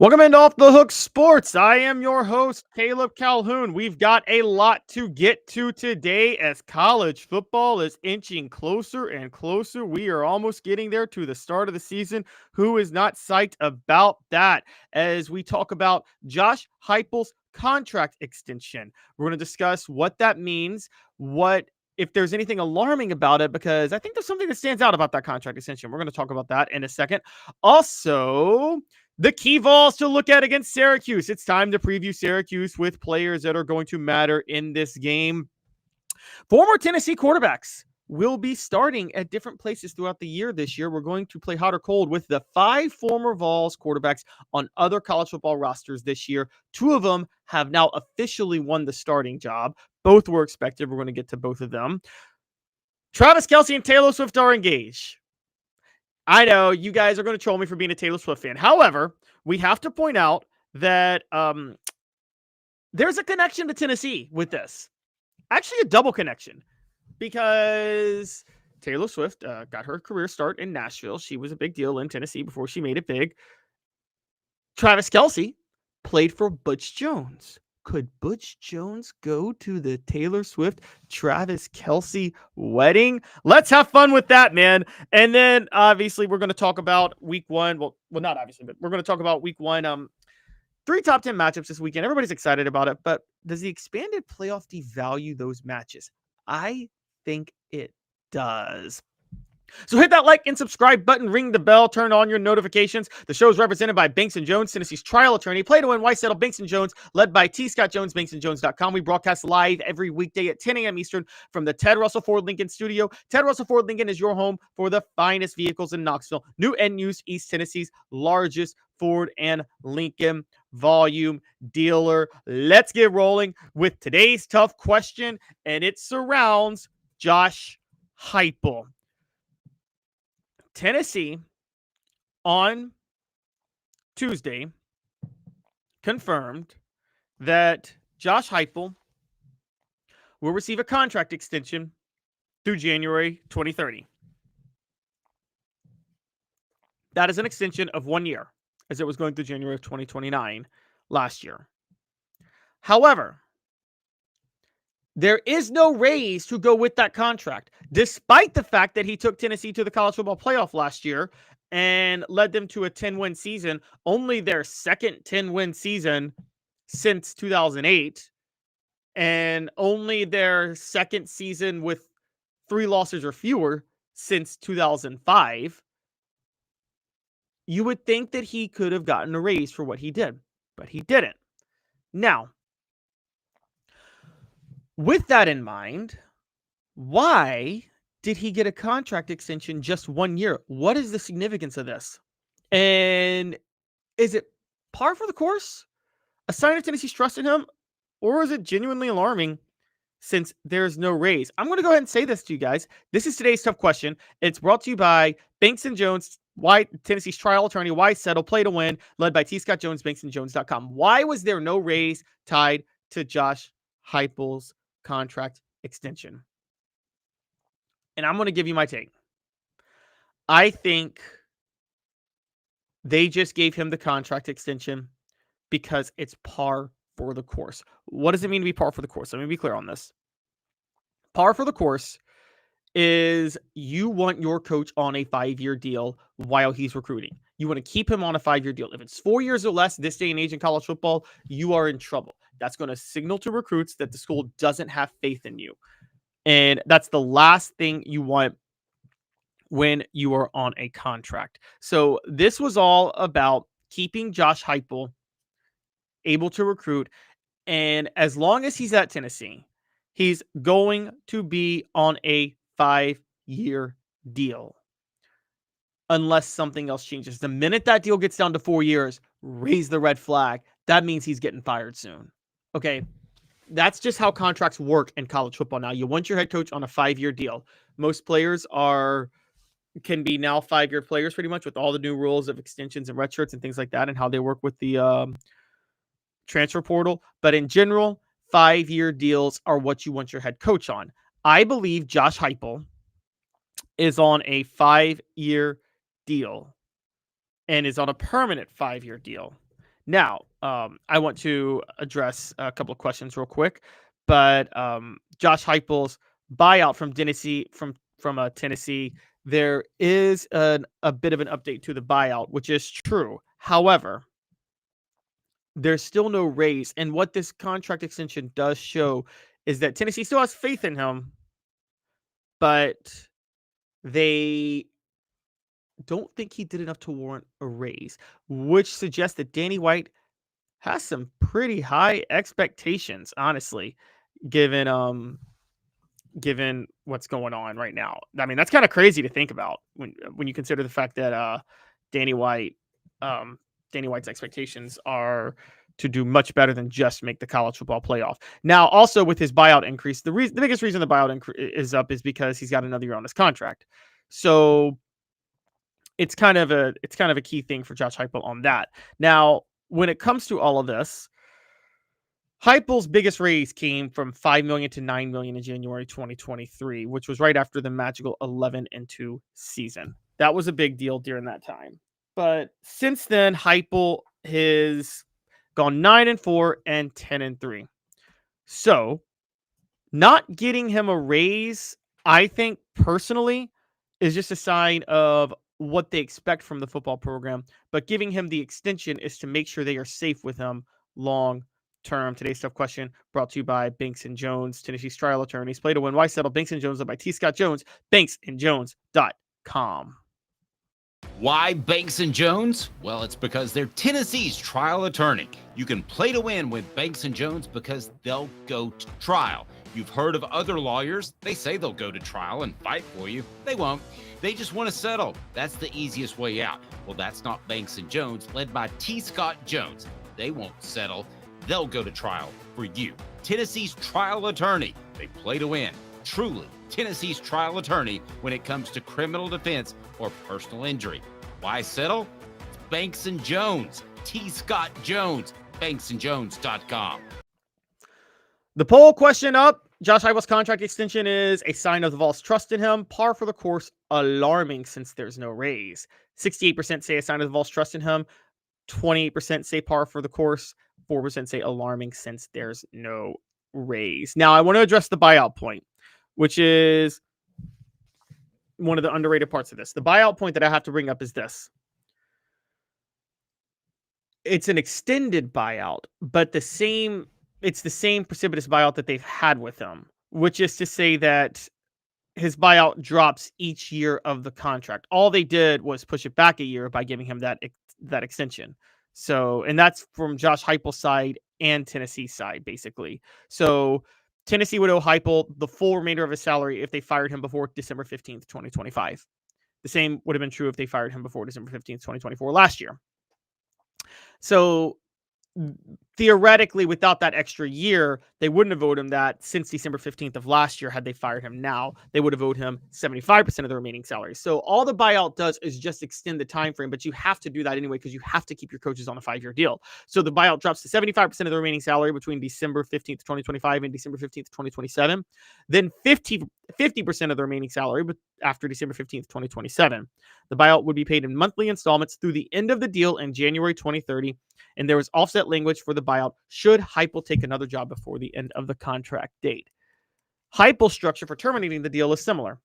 Welcome into Off the Hook Sports. I am your host, Caleb Calhoun. We've got a lot to get to today as college football is inching closer and closer. We are almost getting there to the start of the season. Who is not psyched about that? As we talk about Josh Heupel's contract extension, we're going to discuss what that means, if there's anything alarming about it, because I think there's something that stands out about that contract extension. We're going to talk about that in a second. Also, the key Vols to look at against Syracuse. It's time to preview Syracuse with players that are going to matter in this game. Former Tennessee quarterbacks will be starting at different places throughout the year this year. We're going to play hot or cold with the 5 former Vols quarterbacks on other college football rosters this year. 2 of them have now officially won the starting job. Both were expected. We're going to get to both of them. Travis Kelce and Taylor Swift are engaged. I know you guys are going to troll me for being a Taylor Swift fan. However, we have to point out that there's a connection to Tennessee with this. Actually, a double connection. Because Taylor Swift got her career start in Nashville. She was a big deal in Tennessee before she made it big. Travis Kelce played for Butch Jones. Could Butch Jones go to the Taylor Swift Travis Kelce wedding? Let's have fun with that, man. And then obviously we're going to talk about week 1. Well, not obviously, but we're going to talk about week 1. 3 top 10 matchups this weekend. Everybody's excited about it, but does the expanded playoff devalue those matches? I think it does. So hit that like and subscribe button, ring the bell, turn on your notifications. The show is represented by Banks & Jones, Tennessee's trial attorney. Play to win, why settle? Banks & Jones, led by T. Scott Jones, banksandjones.com. We broadcast live every weekday at 10 a.m. Eastern from the Ted Russell Ford Lincoln studio. Ted Russell Ford Lincoln is your home for the finest vehicles in Knoxville. New and used East Tennessee's largest Ford and Lincoln volume dealer. Let's get rolling with today's tough question, and it surrounds Josh Heupel. Tennessee on Tuesday confirmed that Josh Heupel will receive a contract extension through January 2030. That is an extension of 1 year, as it was going through January of 2029 last year. However, there is no raise to go with that contract, despite the fact that he took Tennessee to the college football playoff last year and led them to a 10-win season, only their second 10-win season since 2008, and only their second season with 3 losses or fewer since 2005. You would think that he could have gotten a raise for what he did, but he didn't. Now, with that in mind, why did he get a contract extension just 1 year? What is the significance of this? And is it par for the course? A sign of Tennessee's trust in him? Or is it genuinely alarming since there's no raise? I'm going to go ahead and say this to you guys. This is today's tough question. It's brought to you by Banks & Jones, Tennessee's trial attorney. Why settle? Play to win, led by T. Scott Jones, banksandjones.com. Why was there no raise tied to Josh Heupel's contract extension? And I'm going to give you my take. I think they just gave him the contract extension because it's par for the course. What does it mean to be par for the course? Let me be clear on this. Par for the course is you want your coach on a 5-year deal while he's recruiting. You want to keep him on a 5-year deal. If it's 4 years or less this day and age in college football, you are in trouble. That's going to signal to recruits that the school doesn't have faith in you. And that's the last thing you want when you are on a contract. So this was all about keeping Josh Heupel able to recruit. And as long as he's at Tennessee, he's going to be on a 5-year deal. Unless something else changes. The minute that deal gets down to 4 years, raise the red flag. That means he's getting fired soon. Okay, that's just how contracts work in college football now. You want your head coach on a 5-year deal. Most players can be now 5-year players pretty much with all the new rules of extensions and redshirts and things like that and how they work with the transfer portal. But in general, 5-year deals are what you want your head coach on. I believe Josh Heupel is on a 5-year deal and is on a permanent 5-year deal. Now, I want to address a couple of questions real quick, but Josh Heupel's buyout from Tennessee from Tennessee, there is a bit of an update to the buyout, which is true. However, there's still no raise, and what this contract extension does show is that Tennessee still has faith in him, but they don't think he did enough to warrant a raise, which suggests that Danny White has some pretty high expectations, honestly, given given what's going on right now. I mean, that's kind of crazy to think about when you consider the fact that Danny White Danny White's expectations are to do much better than just make the college football playoff. Now, also with his buyout increase, the biggest reason the buyout is up is because he's got another year on his contract. So it's kind of a key thing for Josh Heupel on that. Now, when it comes to all of this, Heupel's biggest raise came from $5 million to $9 million in January 2023, which was right after the magical 11-2 season. That was a big deal during that time. But since then, Heupel has gone 9-4 and 10-3. So, not getting him a raise, I think personally, is just a sign of what they expect from the football program. But giving him the extension is to make sure they are safe with him long term. Today's tough question brought to you by Banks and Jones, Tennessee's trial attorneys. Play to win. Why settle? Banks and Jones, led by T. Scott Jones. BanksandJones.com. Why Banks and Jones? Well, it's because they're Tennessee's trial attorney. You can play to win with Banks and Jones because they'll go to trial. You've heard of other lawyers. They say they'll go to trial and fight for you. They won't. They just want to settle. That's the easiest way out. Well, that's not Banks and Jones, led by T. Scott Jones. They won't settle. They'll go to trial for you. Tennessee's trial attorney. They play to win. Truly Tennessee's trial attorney when it comes to criminal defense or personal injury. Why settle? It's Banks and Jones. T. Scott Jones. BanksandJones.com. The poll question up. Josh Heupel's contract extension is a sign of the Vols' trust in him. Par for the course, alarming since there's no raise. 68% say a sign of the Vols' trust in him. 28% say par for the course. 4% say alarming since there's no raise. Now, I want to address the buyout point, which is one of the underrated parts of this. The buyout point that I have to bring up is this. It's an extended buyout, but it's the same precipitous buyout that they've had with him, which is to say that his buyout drops each year of the contract. All they did was push it back a year by giving him that extension. So, and that's from Josh Heupel's side and Tennessee's side, basically. So Tennessee would owe Heupel the full remainder of his salary if they fired him before December 15th, 2025. The same would have been true if they fired him before December 15th, 2024 last year. So theoretically, without that extra year, they wouldn't have owed him that since December 15th of last year. Had they fired him now, they would have owed him 75% of the remaining salary. So all the buyout does is just extend the time frame, but you have to do that anyway because you have to keep your coaches on a 5-year deal. So the buyout drops to 75% of the remaining salary between December 15th, 2025 and December 15th, 2027. Then 50% of the remaining salary after December 15th, 2027. The buyout would be paid in monthly installments through the end of the deal in January 2030. And there was offset language for the buyout should Heupel take another job before the end of the contract date. Heupel's structure for terminating the deal is similar.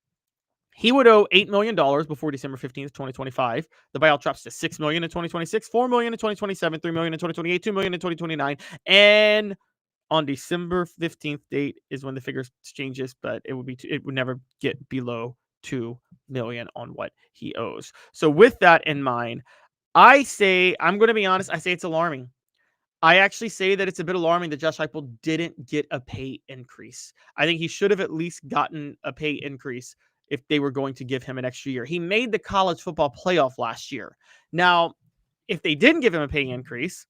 He would owe $8 million before December 15th, 2025. The buyout drops to $6 million in 2026, $4 million in 2027, $3 million in 2028, $2 million in 2029. And on December 15th date is when the figures changes, but it would never get below $2 million on what he owes. So with that in mind, I'm going to be honest, I say it's alarming. I actually say that it's a bit alarming that Josh Heupel didn't get a pay increase. I think he should have at least gotten a pay increase if they were going to give him an extra year. He made the college football playoff last year. Now, if they didn't give him a pay increase,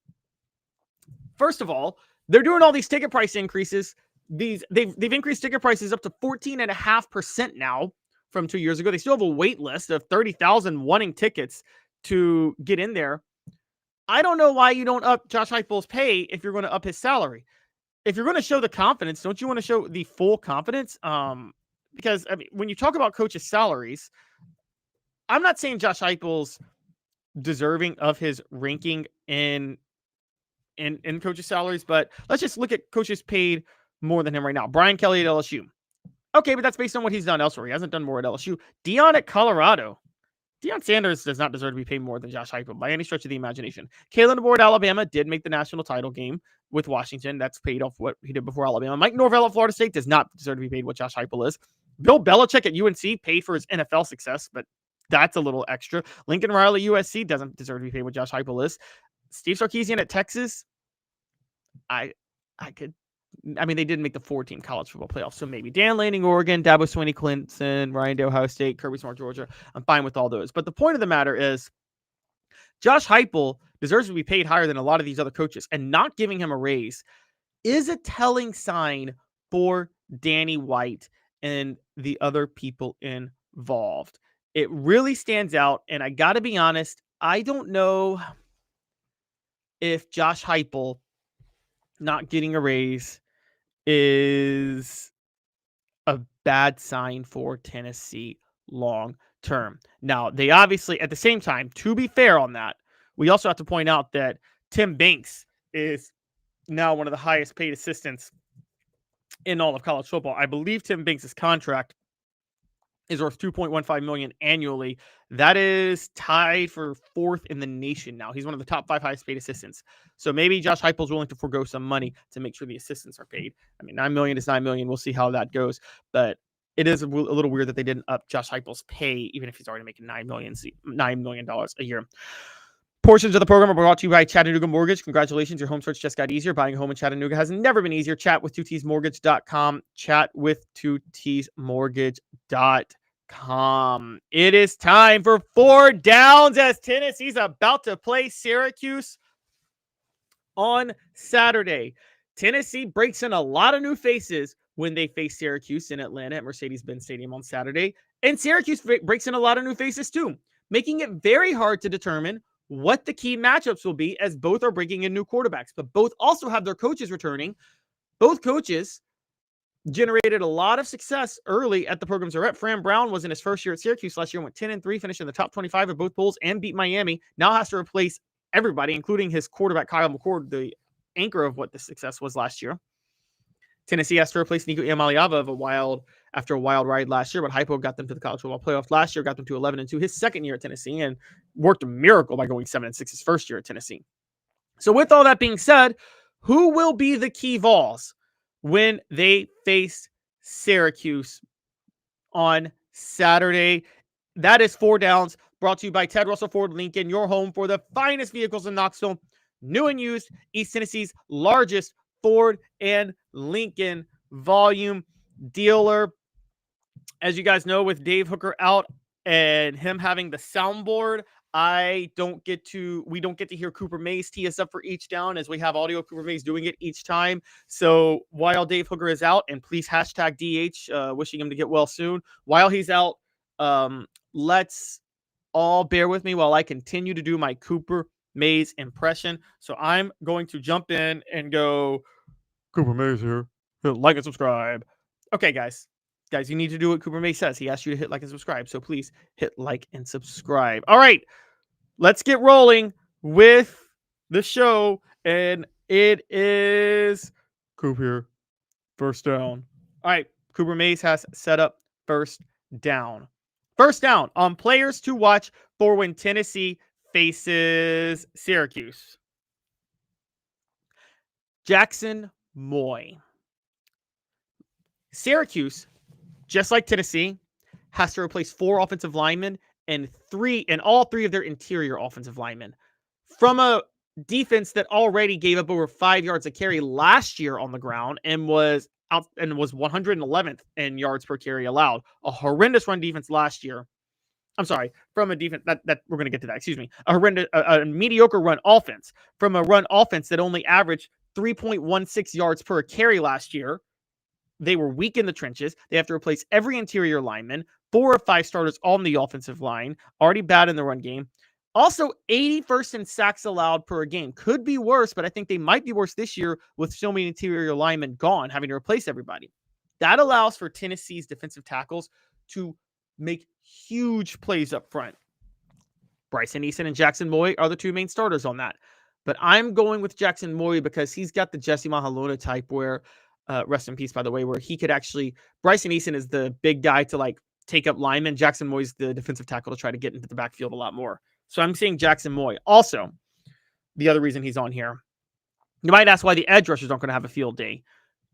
first of all, they're doing all these ticket price increases. They've increased ticket prices up to 14.5% now from 2 years ago. They still have a wait list of 30,000 wanting tickets to get in there. I don't know why you don't up Josh Heupel's pay if you're going to up his salary. If you're going to show the confidence, don't you want to show the full confidence? Because I mean, when you talk about coaches' salaries, I'm not saying Josh Heupel's deserving of his ranking in in coaches' salaries, but let's just look at coaches paid more than him right now. Brian Kelly at LSU. Okay, but that's based on what he's done elsewhere. He hasn't done more at LSU. Deion at Colorado. Deion Sanders does not deserve to be paid more than Josh Heupel by any stretch of the imagination. Kalen DeBoer at Alabama did make the national title game with Washington. That's paid off what he did before Alabama. Mike Norvell at Florida State does not deserve to be paid what Josh Heupel is. Bill Belichick at UNC paid for his NFL success, but that's a little extra. Lincoln Riley at USC doesn't deserve to be paid what Josh Heupel is. Steve Sarkisian at Texas, I mean, they didn't make the 4-team college football playoffs, so maybe. Dan Lanning, Oregon, Dabo Swinney, Clemson, Ryan Day, Ohio State, Kirby Smart, Georgia. I'm fine with all those. But the point of the matter is, Josh Heupel deserves to be paid higher than a lot of these other coaches, and not giving him a raise is a telling sign for Danny White and the other people involved. It really stands out, and I got to be honest, I don't know if Josh Heupel not getting a raise is a bad sign for Tennessee long term. Now, they obviously, at the same time, to be fair on that, we also have to point out that Tim Banks is now one of the highest paid assistants in all of college football. I believe Tim Banks' contract is worth $2.15 million annually. That is tied for 4th in the nation now. He's one of the top 5 highest paid assistants. So maybe Josh Heupel is willing to forego some money to make sure the assistants are paid. I mean, $9 million is $9 million. We'll see how that goes. But it is a little weird that they didn't up Josh Heupel's pay, even if he's already making $9 million a year. Portions of the program are brought to you by Chattanooga Mortgage. Congratulations, your home search just got easier. Buying a home in Chattanooga has never been easier. Chat with 2tsmortgage.com. Chat with 2tsmortgage.com. It is time for 4 downs as Tennessee's about to play Syracuse on Saturday. Tennessee breaks in a lot of new faces when they face Syracuse in Atlanta at Mercedes-Benz Stadium on Saturday. And Syracuse breaks in a lot of new faces too, making it very hard to determine what the key matchups will be, as both are bringing in new quarterbacks, but both also have their coaches returning. Both coaches generated a lot of success early at the programs they're at. Fran Brown was in his first year at Syracuse last year, went 10-3, finished in the top 25 of both polls and beat Miami. Now has to replace everybody, including his quarterback, Kyle McCord, the anchor of what the success was last year. Tennessee has to replace Nico Iamaleava after a wild ride last year, but Heupel got them to the college football playoff last year, got them to 11-2 his second year at Tennessee, and worked a miracle by going 7-6 his first year at Tennessee. So with all that being said, who will be the key Vols when they face Syracuse on Saturday? That is 4 downs, brought to you by Ted Russell Ford Lincoln, your home for the finest vehicles in Knoxville, new and used, East Tennessee's largest Ford and Lincoln volume dealer. As you guys know, with Dave Hooker out and him having the soundboard, we don't get to hear Cooper Mays tee us up for each down, as we have audio of Cooper Mays doing it each time. So while Dave Hooker is out, and please hashtag DH, wishing him to get well soon. While he's out, let's all bear with me while I continue to do my Cooper Mays impression. So I'm going to jump in and go, Cooper Mays here. Hit like and subscribe. Okay, guys, you need to do what Cooper Mays says. He asked you to hit like and subscribe. So please hit like and subscribe. All right, let's get rolling with the show. And it is Coop here. First down. All right, Cooper Mays has set up first down. First down on players to watch for when Tennessee faces Syracuse. Jackson Moy. Syracuse, just like Tennessee, has to replace 4 offensive linemen and all three of their interior offensive linemen from a defense that already gave up over 5 yards a carry last year on the ground and was 111th in yards per carry allowed. A horrendous run defense last year. I'm sorry, from a defense that we're going to get to that. Excuse me. A mediocre run offense from a run offense that only averaged 3.16 yards per carry last year. They were weak in the trenches. They have to replace every interior lineman, 4 of 5 starters on the offensive line, already bad in the run game. Also, 81st in sacks allowed per game. Could be worse, but I think they might be worse this year with so many interior linemen gone, having to replace everybody. That allows for Tennessee's defensive tackles to make huge plays up front. Bryson Eason and Jackson Moy are the 2 main starters on that. But I'm going with Jackson Moy because he's got the Jesse Mahalona type where, rest in peace, by the way, where he could actually, Bryson Eason is the big guy to like take up linemen. Jackson Moy's the defensive tackle to try to get into the backfield a lot more. So I'm saying Jackson Moy. Also, the other reason he's on here, you might ask why the edge rushers aren't going to have a field day.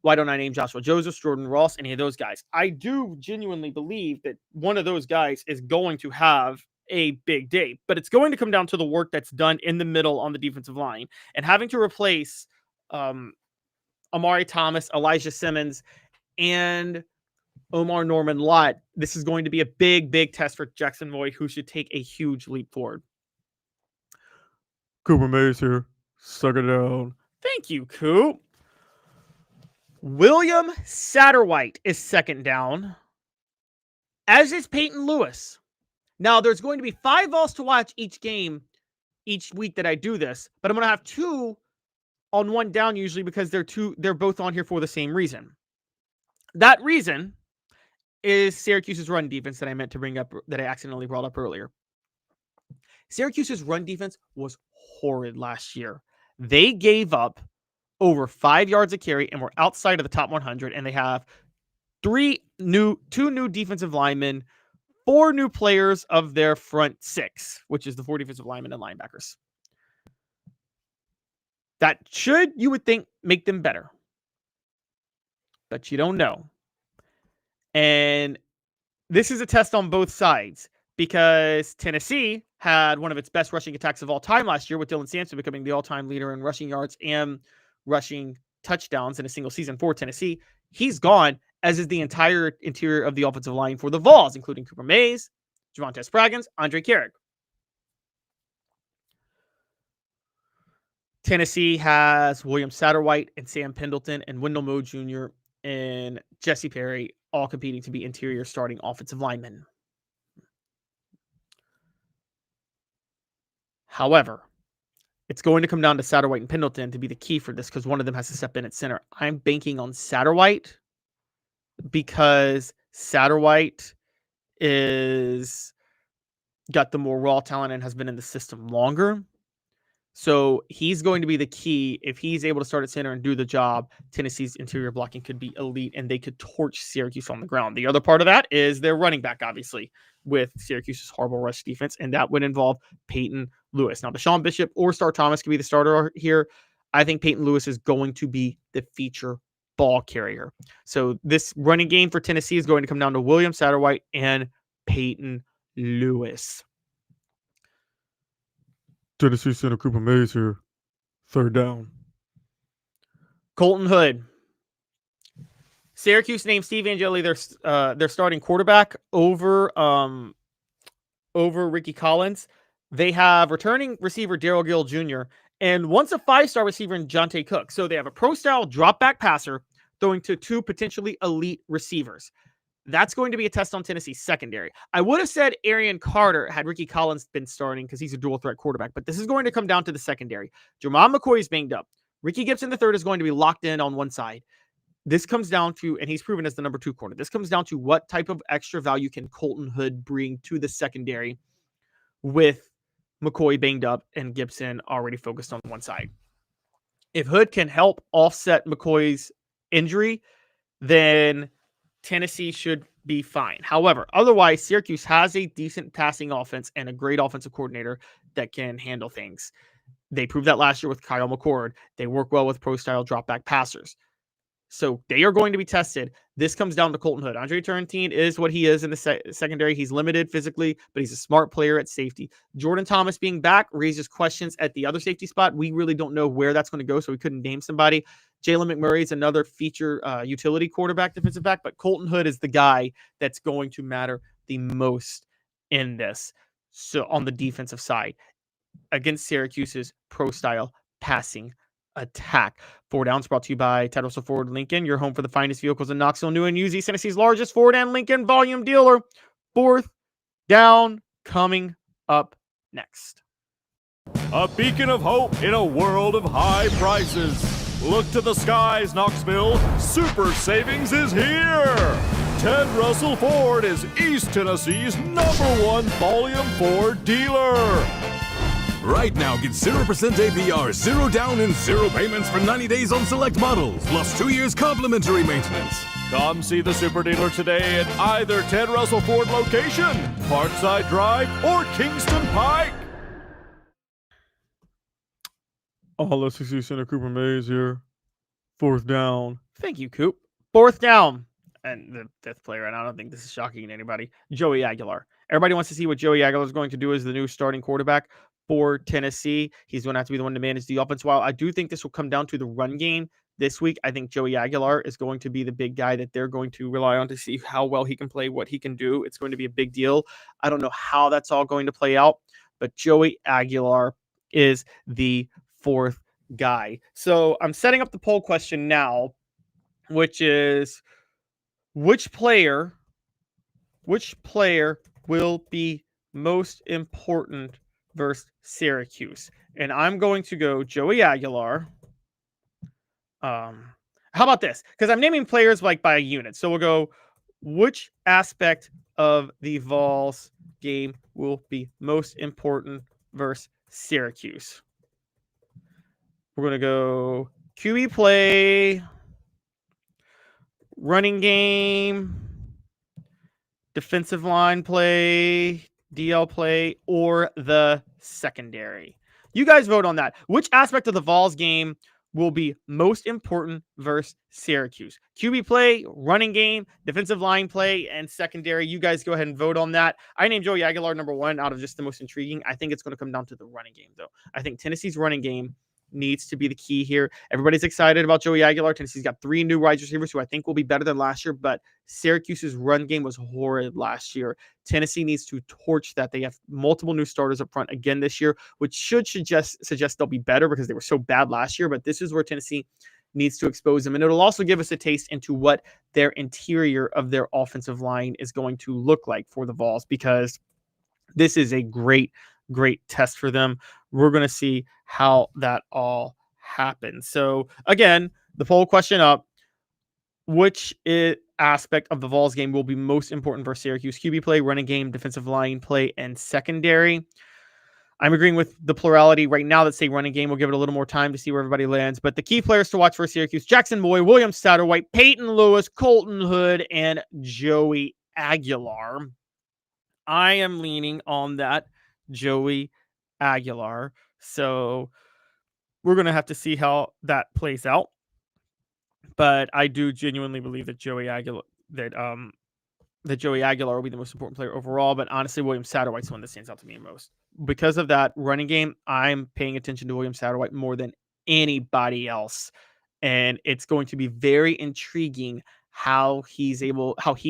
Why don't I name Joshua Joseph, Jordan Ross, any of those guys? I do genuinely believe that one of those guys is going to have a big day, but it's going to come down to the work that's done in the middle on the defensive line, and having to replace Amari Thomas, Elijah Simmons, and Omar Norman Lott. This is going to be a big, big test for Jackson Moy, who should take a huge leap forward. Cooper Mays here. Suck it down. Thank you, Coop. William Satterwhite is second down, as is Peyton Lewis. Now, there's going to be 5 Vols to watch each game, each week that I do this, but I'm going to have 2 on 1 down usually because they're both on here for the same reason. That reason is Syracuse's run defense that I meant to bring up, that I accidentally brought up earlier. Syracuse's run defense was horrid last year. They gave up over 5 yards a carry and were outside of the top 100, and they have 2 new defensive linemen, 4 new players of their front 6, which is the 4 defensive linemen and linebackers. That should, you would think, make them better. But you don't know. And this is a test on both sides because Tennessee had one of its best rushing attacks of all time last year, with Dylan Sampson becoming the all-time leader in rushing yards and rushing touchdowns in a single season for Tennessee. He's gone, as is the entire interior of the offensive line for the Vols, including Cooper Mays, Javonte Spraggins, Andre Carrick. Tennessee has William Satterwhite and Sam Pendleton and Wendell Moe Jr. and Jesse Perry all competing to be interior starting offensive linemen. However, it's going to come down to Satterwhite and Pendleton to be the key for this because one of them has to step in at center. I'm banking on Satterwhite because Satterwhite is got the more raw talent and has been in the system longer. So he's going to be the key. If he's able to start at center and do the job, Tennessee's interior blocking could be elite and they could torch Syracuse on the ground. The other part of that is their running back, obviously, with Syracuse's horrible rush defense, and that would involve Peyton Lewis. Now, Deshaun Bishop or Star Thomas could be the starter here. I think Peyton Lewis is going to be the feature ball carrier. So this running game for Tennessee is going to come down to William Satterwhite and Peyton Lewis. Tennessee center Cooper Mays here. Third down. Colton Hood. Syracuse named Steve Angeli their starting quarterback over Ricky Collins. They have returning receiver Darryl Gill Jr. and once a 5-star receiver in Jonte Cook. So they have a pro-style drop-back passer throwing to 2 potentially elite receivers. That's going to be a test on Tennessee's secondary. I would have said Arian Carter had Ricky Collins been starting because he's a dual threat quarterback, but this is going to come down to the secondary. Jermon McCoy is banged up. Ricky Gibson III is going to be locked in on one side. This comes down to, and he's proven as the number 2 corner. This comes down to what type of extra value can Colton Hood bring to the secondary with McCoy banged up and Gibson already focused on one side. If Hood can help offset McCoy's injury, then Tennessee should be fine. However, otherwise, Syracuse has a decent passing offense and a great offensive coordinator that can handle things. They proved that last year with Kyle McCord. They work well with pro-style drop-back passers. So they are going to be tested. This comes down to Colton Hood. Andre Turrentine is what he is in the secondary. He's limited physically, but he's a smart player at safety. Jordan Thomas being back raises questions at the other safety spot. We really don't know where that's going to go, so we couldn't name somebody. Jalen McMurray is another feature utility quarterback, defensive back, but Colton Hood is the guy that's going to matter the most in this. So on the defensive side, against Syracuse's pro-style passing attack. 4 Downs brought to you by Ted Russell Ford Lincoln, your home for the finest vehicles in Knoxville, new and used, East Tennessee's largest Ford and Lincoln volume dealer. 4th down coming up next. A beacon of hope in a world of high prices. Look to the skies, Knoxville. Super Savings is here. Ted Russell Ford is East Tennessee's #1 volume Ford dealer. Right now, get 0% APR, 0 down, and 0 payments for 90 days on select models, plus 2 years complimentary maintenance. Come see the super dealer today at either Ted Russell Ford location, Parkside Drive, or Kingston Pike. Hello, CC Center, Cooper Mays here. 4th down. Thank you, Coop. 4th down. And the 5th player, and I don't think this is shocking to anybody, Joey Aguilar. Everybody wants to see what Joey Aguilar is going to do as the new starting quarterback for Tennessee. He's going to have to be the one to manage the offense. While I do think this will come down to the run game this week, I think Joey Aguilar is going to be the big guy that they're going to rely on to see how well he can play, what he can do. It's going to be a big deal. I don't know how that's all going to play out, but Joey Aguilar is the 4th guy. So I'm setting up the poll question now, which is which player will be most important versus Syracuse? And I'm going to go Joey Aguilar. How about this? Because I'm naming players like by a unit. So we'll go, which aspect of the Vols game will be most important versus Syracuse? We're going to go QB play, running game, defensive line play, DL play, or the secondary. You guys vote on that. Which aspect of the Vols game will be most important versus Syracuse? QB play, running game, defensive line play, and secondary. You guys go ahead and vote on that. I named Joey Aguilar number 1 out of just the most intriguing. I think it's going to come down to the running game, though. I think Tennessee's running game needs to be the key here. Everybody's excited about Joey Aguilar. Tennessee's got 3 new wide receivers who I think will be better than last year, but Syracuse's run game was horrid last year. Tennessee needs to torch that. They have multiple new starters up front again this year, which should suggest they'll be better because they were so bad last year, but this is where Tennessee needs to expose them. And it'll also give us a taste into what their interior of their offensive line is going to look like for the Vols, because this is a great test for them. We're going to see how that all happens. So again, the poll question up, which aspect of the Vols game will be most important for Syracuse? QB play, running game, defensive line play, and secondary. I'm agreeing with the plurality right now that say running game. We'll give it a little more time to see where everybody lands. But the key players to watch for Syracuse: Jackson Boyd, William Satterwhite, Peyton Lewis, Colton Hood, and Joey Aguilar. I am leaning on that Joey Aguilar. So we're going to have to see how that plays out. But I do genuinely believe that Joey Aguilar will be the most important player overall. But honestly, William Satterwhite's the one that stands out to me most. Because of that running game, I'm paying attention to William Satterwhite more than anybody else. And it's going to be very intriguing how he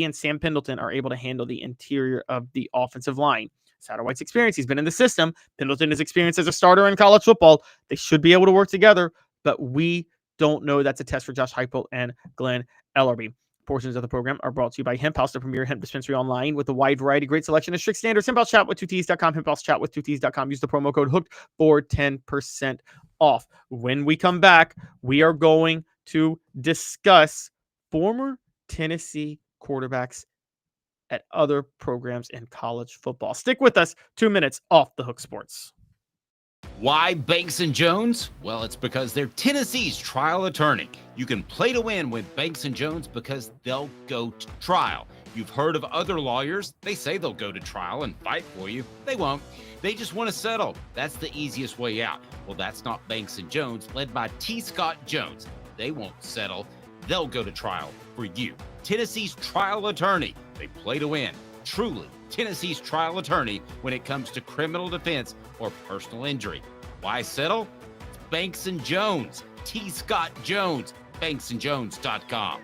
and Sam Pendleton are able to handle the interior of the offensive line. Satterwhite's experience, he's been in the system. Pendleton is experienced as a starter in college football. They should be able to work together, but we don't know. That's a test for Josh Heupel and Glenn Ellerbe. Portions of the program are brought to you by Hemp House, the premier hemp dispensary online with a wide variety, great selection of strict standards. Hemp House Chat with 2Ts.com, Hemp House Chat with 2Ts.com. Use the promo code HOOKED for 10% off. When we come back, we are going to discuss former Tennessee quarterbacks at other programs in college football. Stick with us. 2 minutes off the Hook Sports. Why Banks & Jones? Well, it's because they're Tennessee's trial attorney. You can play to win with Banks & Jones because they'll go to trial. You've heard of other lawyers. They say they'll go to trial and fight for you. They won't. They just want to settle. That's the easiest way out. Well, that's not Banks & Jones, led by T. Scott Jones. They won't settle. They'll go to trial for you. Tennessee's trial attorney. They play to win. Truly, Tennessee's trial attorney when it comes to criminal defense or personal injury. Why settle? It's Banks & Jones. T. Scott Jones. BanksandJones.com.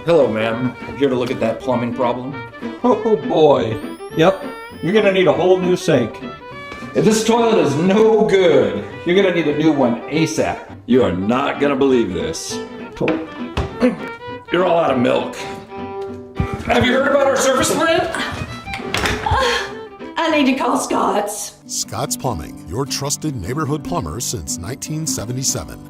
Hello, ma'am. I'm here to look at that plumbing problem. Oh boy. Yep. You're gonna need a whole new sink. If this toilet is no good, you're gonna need a new one ASAP. You are not gonna believe this. You're all out of milk. Have you heard about our service plan? I need to call Scott's. Scott's Plumbing, your trusted neighborhood plumber since 1977.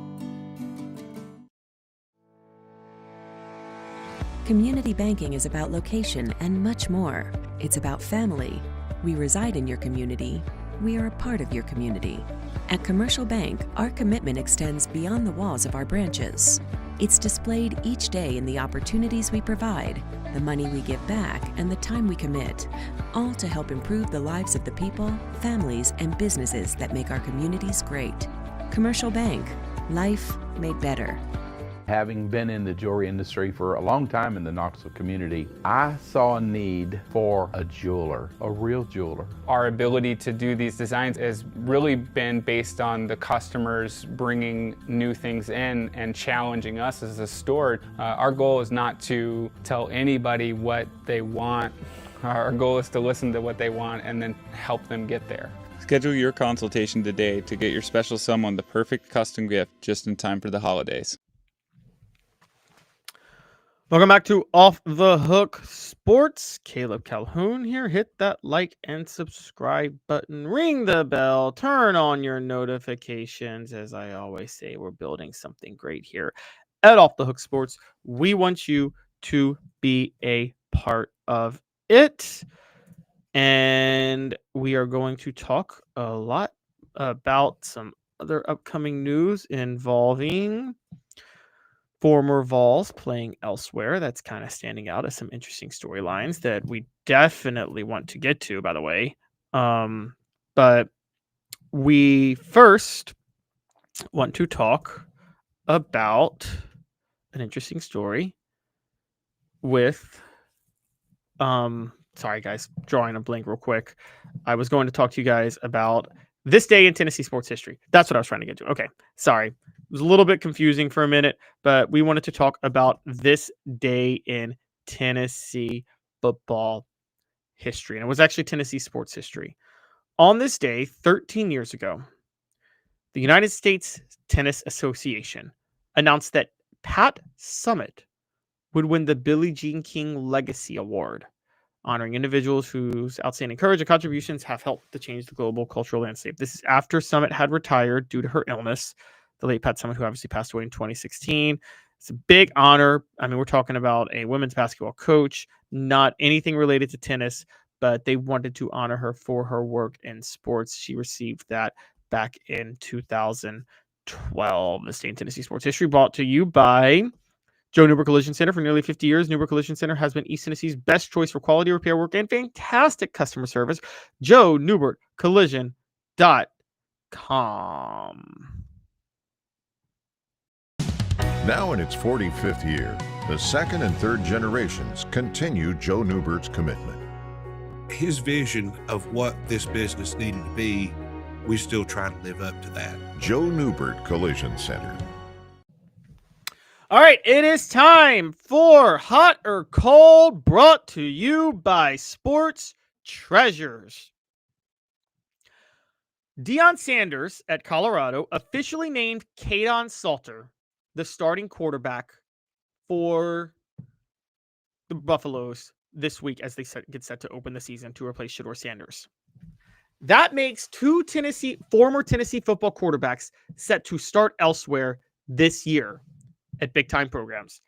Community banking is about location and much more. It's about family, We reside in your community. We are a part of your community. At Commercial Bank, our commitment extends beyond the walls of our branches. It's displayed each day in the opportunities we provide, the money we give back, and the time we commit, all to help improve the lives of the people, families, and businesses that make our communities great. Commercial Bank, life made better. Having been in the jewelry industry for a long time in the Knoxville community, I saw a need for a jeweler, a real jeweler. Our ability to do these designs has really been based on the customers bringing new things in and challenging us as a store. Our goal is not to tell anybody what they want. Our goal is to listen to what they want and then help them get there. Schedule your consultation today to get your special someone the perfect custom gift just in time for the holidays. Welcome back to Off the Hook Sports. Caleb Calhoun here. Hit that like and subscribe button. Ring the bell. Turn on your notifications. As I always say, we're building something great here at Off the Hook Sports. We want you to be a part of it. And we are going to talk a lot about some other upcoming news involving former Vols playing elsewhere. That's kind of standing out as some interesting storylines that we definitely want to get to, by the way. But we first want to talk about an interesting story with, sorry guys, drawing a blank real quick. I was going to talk to you guys about this day in Tennessee sports history. That's what I was trying to get to. Okay, sorry. It was a little bit confusing for a minute, but we wanted to talk about this day in Tennessee football history. And it was actually Tennessee sports history. On this day, 13 years ago, the United States Tennis Association announced that Pat Summitt would win the Billie Jean King Legacy Award, honoring individuals whose outstanding courage and contributions have helped to change the global cultural landscape. This is after Summitt had retired due to her illness. The late Pat Summitt, who obviously passed away in 2016. It's a big honor. I mean, we're talking about a women's basketball coach, not anything related to tennis, but they wanted to honor her for her work in sports. She received that back in 2012. This day in Tennessee sports history brought to you by Joe Newbert Collision Center. For nearly 50 years, Newbert Collision Center has been East Tennessee's best choice for quality repair work and fantastic customer service. JoeNewbertCollision.com. Now in its 45th year, the second and third generations continue Joe Newbert's commitment. His vision of what this business needed to be, we still try to live up to that. Joe Newbert Collision Center. All right, it is time for Hot or Cold, brought to you by Sports Treasures. Deion Sanders at Colorado officially named Kaidon Salter the starting quarterback for the Buffaloes this week as they get set to open the season to replace Shedeur Sanders. That makes two former Tennessee football quarterbacks set to start elsewhere this year at big-time programs.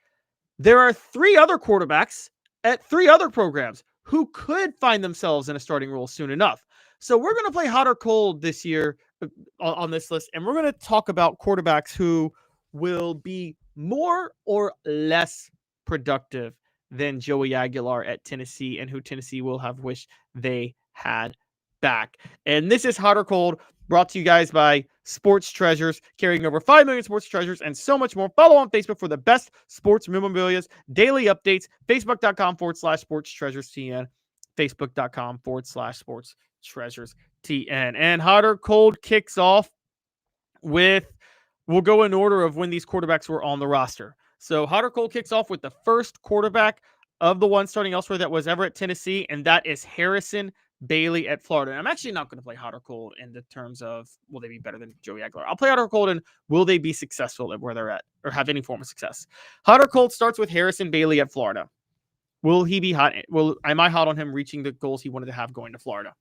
There are three other quarterbacks at three other programs who could find themselves in a starting role soon enough. So we're going to play hot or cold this year on this list, and we're going to talk about quarterbacks who will be more or less productive than Joey Aguilar at Tennessee and who Tennessee will have wished they had back. And this is Hot or Cold, brought to you guys by Sports Treasures, carrying over 5 million sports treasures and so much more. Follow on Facebook for the best sports memorabilia, daily updates, facebook.com/sports treasures TN, facebook.com/sports treasures TN. And Hot or Cold kicks off with, we'll go in order of when these quarterbacks were on the roster. So Hot or Cold kicks off with the first quarterback of the one starting elsewhere that was ever at Tennessee, and that is Harrison Bailey at Florida. And I'm actually not going to play Hot or Cold in the terms of will they be better than Joey Aguilar. I'll play Hot or Cold and will they be successful at where they're at or have any form of success. Hot or Cold starts with Harrison Bailey at Florida. Will he be hot? Am I hot on him reaching the goals he wanted to have going to Florida?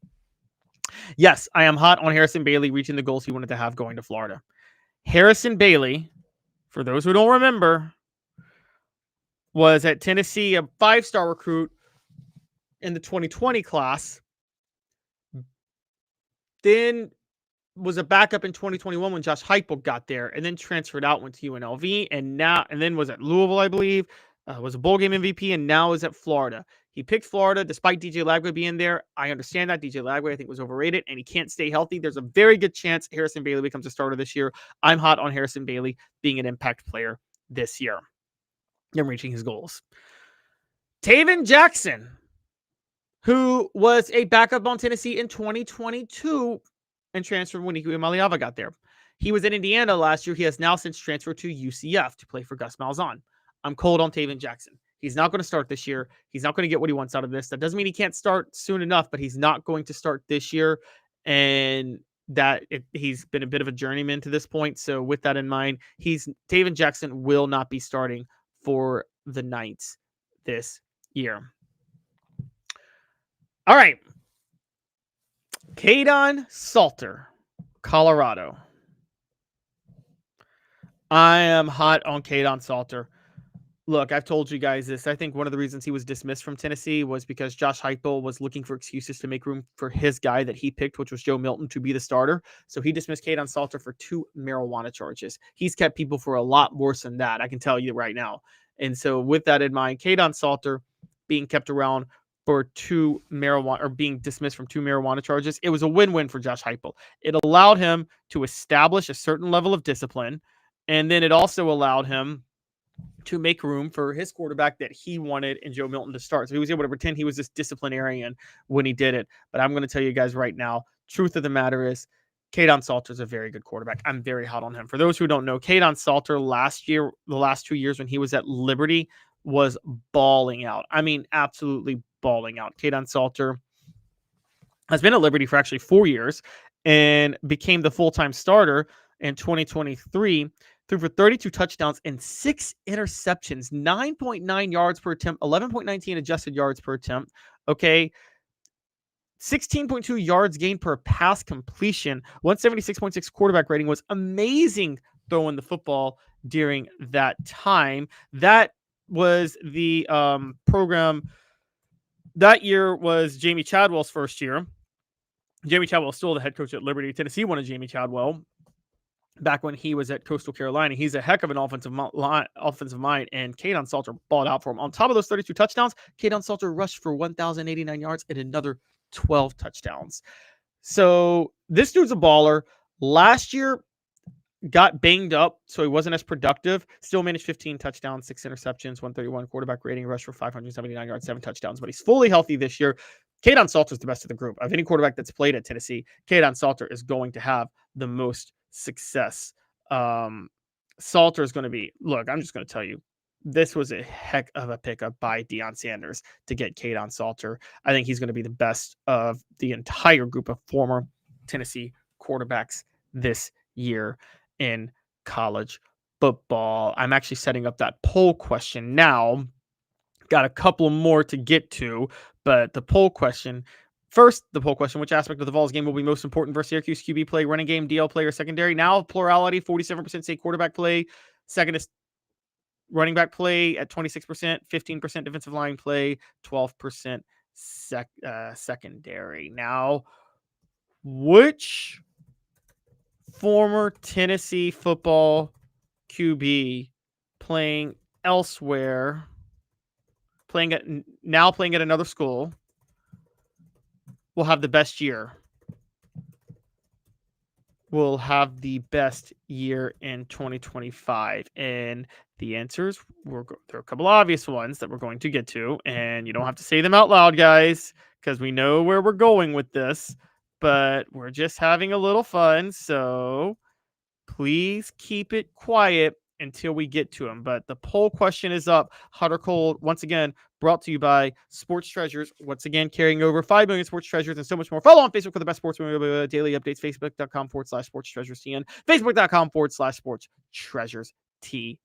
Yes, I am hot on Harrison Bailey reaching the goals he wanted to have going to Florida. Harrison Bailey, for those who don't remember, was at Tennessee a 5-star recruit in the 2020 class. then was a backup in 2021 when Josh Heupel got there, and then transferred out, went to UNLV, and then was at Louisville, I believe, was a bowl game MVP, and now is at Florida. He picked Florida despite DJ Lagway being there. I understand that. DJ Lagway, I think, was overrated, and he can't stay healthy. There's a very good chance Harrison Bailey becomes a starter this year. I'm hot on Harrison Bailey being an impact player this year and reaching his goals. Taven Jackson, who was a backup on Tennessee in 2022 and transferred when Maliava got there. He was in Indiana last year. He has now since transferred to UCF to play for Gus Malzahn. I'm cold on Taven Jackson. He's not going to start this year. He's not going to get what he wants out of this. That doesn't mean he can't start soon enough, but he's not going to start this year. And he's been a bit of a journeyman to this point. So with that in mind, Taven Jackson will not be starting for the Knights this year. All right. Kaidon Salter, Colorado. I am hot on Kaidon Salter. Look, I've told you guys this. I think one of the reasons he was dismissed from Tennessee was because Josh Heupel was looking for excuses to make room for his guy that he picked, which was Joe Milton, to be the starter. So he dismissed Kaidon Salter for 2 marijuana charges. He's kept people for a lot worse than that, I can tell you right now. And so with that in mind, Kaidon Salter being kept around for 2 marijuana, or being dismissed from 2 marijuana charges, it was a win-win for Josh Heupel. It allowed him to establish a certain level of discipline, and then it also allowed him to make room for his quarterback that he wanted in Joe Milton to start. So he was able to pretend he was this disciplinarian when he did it. But I'm going to tell you guys right now, truth of the matter is, Kaidon Salter is a very good quarterback. I'm very hot on him. For those who don't know, Kaidon Salter last year, the last 2 years when he was at Liberty, was balling out. I mean, absolutely balling out. Kaidon Salter has been at Liberty for actually 4 years and became the full-time starter in 2023. Threw for 32 touchdowns and 6 interceptions, 9.9 yards per attempt, 11.19 adjusted yards per attempt. Okay. 16.2 yards gained per pass completion. 176.6 quarterback rating. Was amazing throwing the football during that time. That was the program. That year was Jamie Chadwell's first year. Jamie Chadwell is still the head coach at Liberty. Tennessee wanted Jamie Chadwell back when he was at Coastal Carolina. He's a heck of an offensive mind, and Kaidon Salter balled out for him. On top of those 32 touchdowns, Kaidon Salter rushed for 1,089 yards and another 12 touchdowns. So this dude's a baller. Last year, got banged up, so he wasn't as productive. Still managed 15 touchdowns, 6 interceptions, 131 quarterback rating, rushed for 579 yards, 7 touchdowns. But he's fully healthy this year. Kaidon Salter is the best of the group. Of any quarterback that's played at Tennessee, Kaidon Salter is going to have the most success. Salter is going to be, look, I'm just going to tell you, this was a heck of a pickup by Deion Sanders to get Kaidon Salter. I think he's going to be the best of the entire group of former Tennessee quarterbacks this year in college football. I'm actually setting up that poll question now. Got a couple more to get to, but the poll question, first, the poll question, which aspect of the Vols game will be most important versus Syracuse? QB play, running game, DL play, or secondary? Now, plurality, 47% say quarterback play. Second is running back play at 26%, 15% defensive line play, 12% secondary. Now, which former Tennessee football QB playing elsewhere, playing at another school, will have the best year? Will have the best year in 2025? And the answers, there are a couple obvious ones that we're going to get to, and you don't have to say them out loud, guys, because we know where we're going with this, but we're just having a little fun, so please keep it quiet until we get to them. But the poll question is up, hot or cold, once again, brought to you by Sports Treasures. Once again, carrying over 5 million sports treasures and so much more. Follow on Facebook for the best sports daily updates. Facebook.com/Sports Treasures TN. Facebook.com/Sports Treasures TN.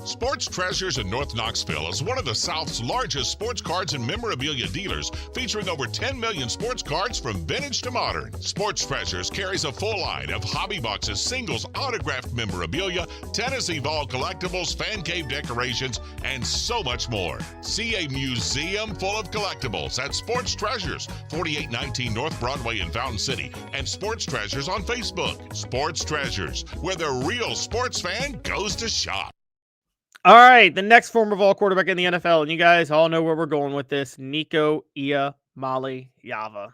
Sports Treasures in North Knoxville is one of the South's largest sports cards and memorabilia dealers, featuring over 10 million sports cards from vintage to modern. Sports Treasures carries a full line of hobby boxes, singles, autographed memorabilia, Tennessee Vol collectibles, fan cave decorations, and so much more. See a museum full of collectibles at Sports Treasures, 4819 North Broadway in Fountain City, and Sports Treasures on Facebook. Sports Treasures, where the real sports fan goes to shop. All right, the next former Vol quarterback in the NFL, and you guys all know where we're going with this, Nico Iamaleava.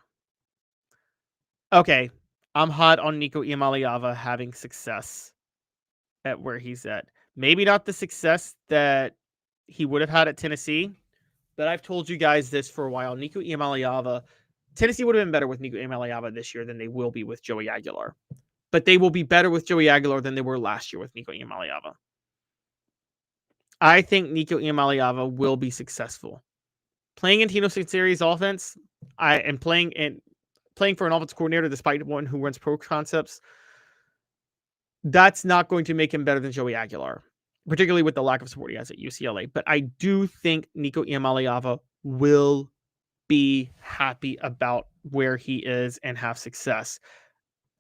Okay, I'm hot on Nico Iamaleava having success at where he's at. Maybe not the success that he would have had at Tennessee, but I've told you guys this for a while. Nico Iamaleava, Tennessee would have been better with Nico Iamaleava this year than they will be with Joey Aguilar. But they will be better with Joey Aguilar than they were last year with Nico Iamaleava. I think Nico Iamaleava will be successful. Playing in Tino Sinceri's offense, playing for an offensive coordinator despite one who runs pro concepts, that's not going to make him better than Joey Aguilar, particularly with the lack of support he has at UCLA. But I do think Nico Iamaleava will be happy about where he is and have success.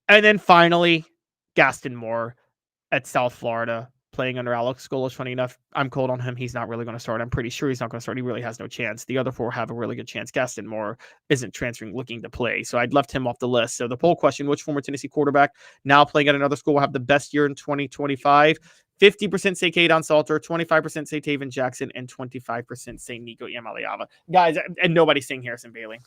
And then finally, Gaston Moore at South Florida, playing under Alex Golesh. Funny enough, I'm cold on him. He's not really going to start. I'm pretty sure he's not going to start. He really has no chance. The other four have a really good chance. Gaston Moore isn't transferring looking to play, so I'd left him off the list. So the poll question, which former Tennessee quarterback now playing at another school will have the best year in 2025? 50% say Caden Salter, 25% say Taven Jackson, and 25% say Nico Iamaleava. Guys, and nobody's saying Harrison Bailey.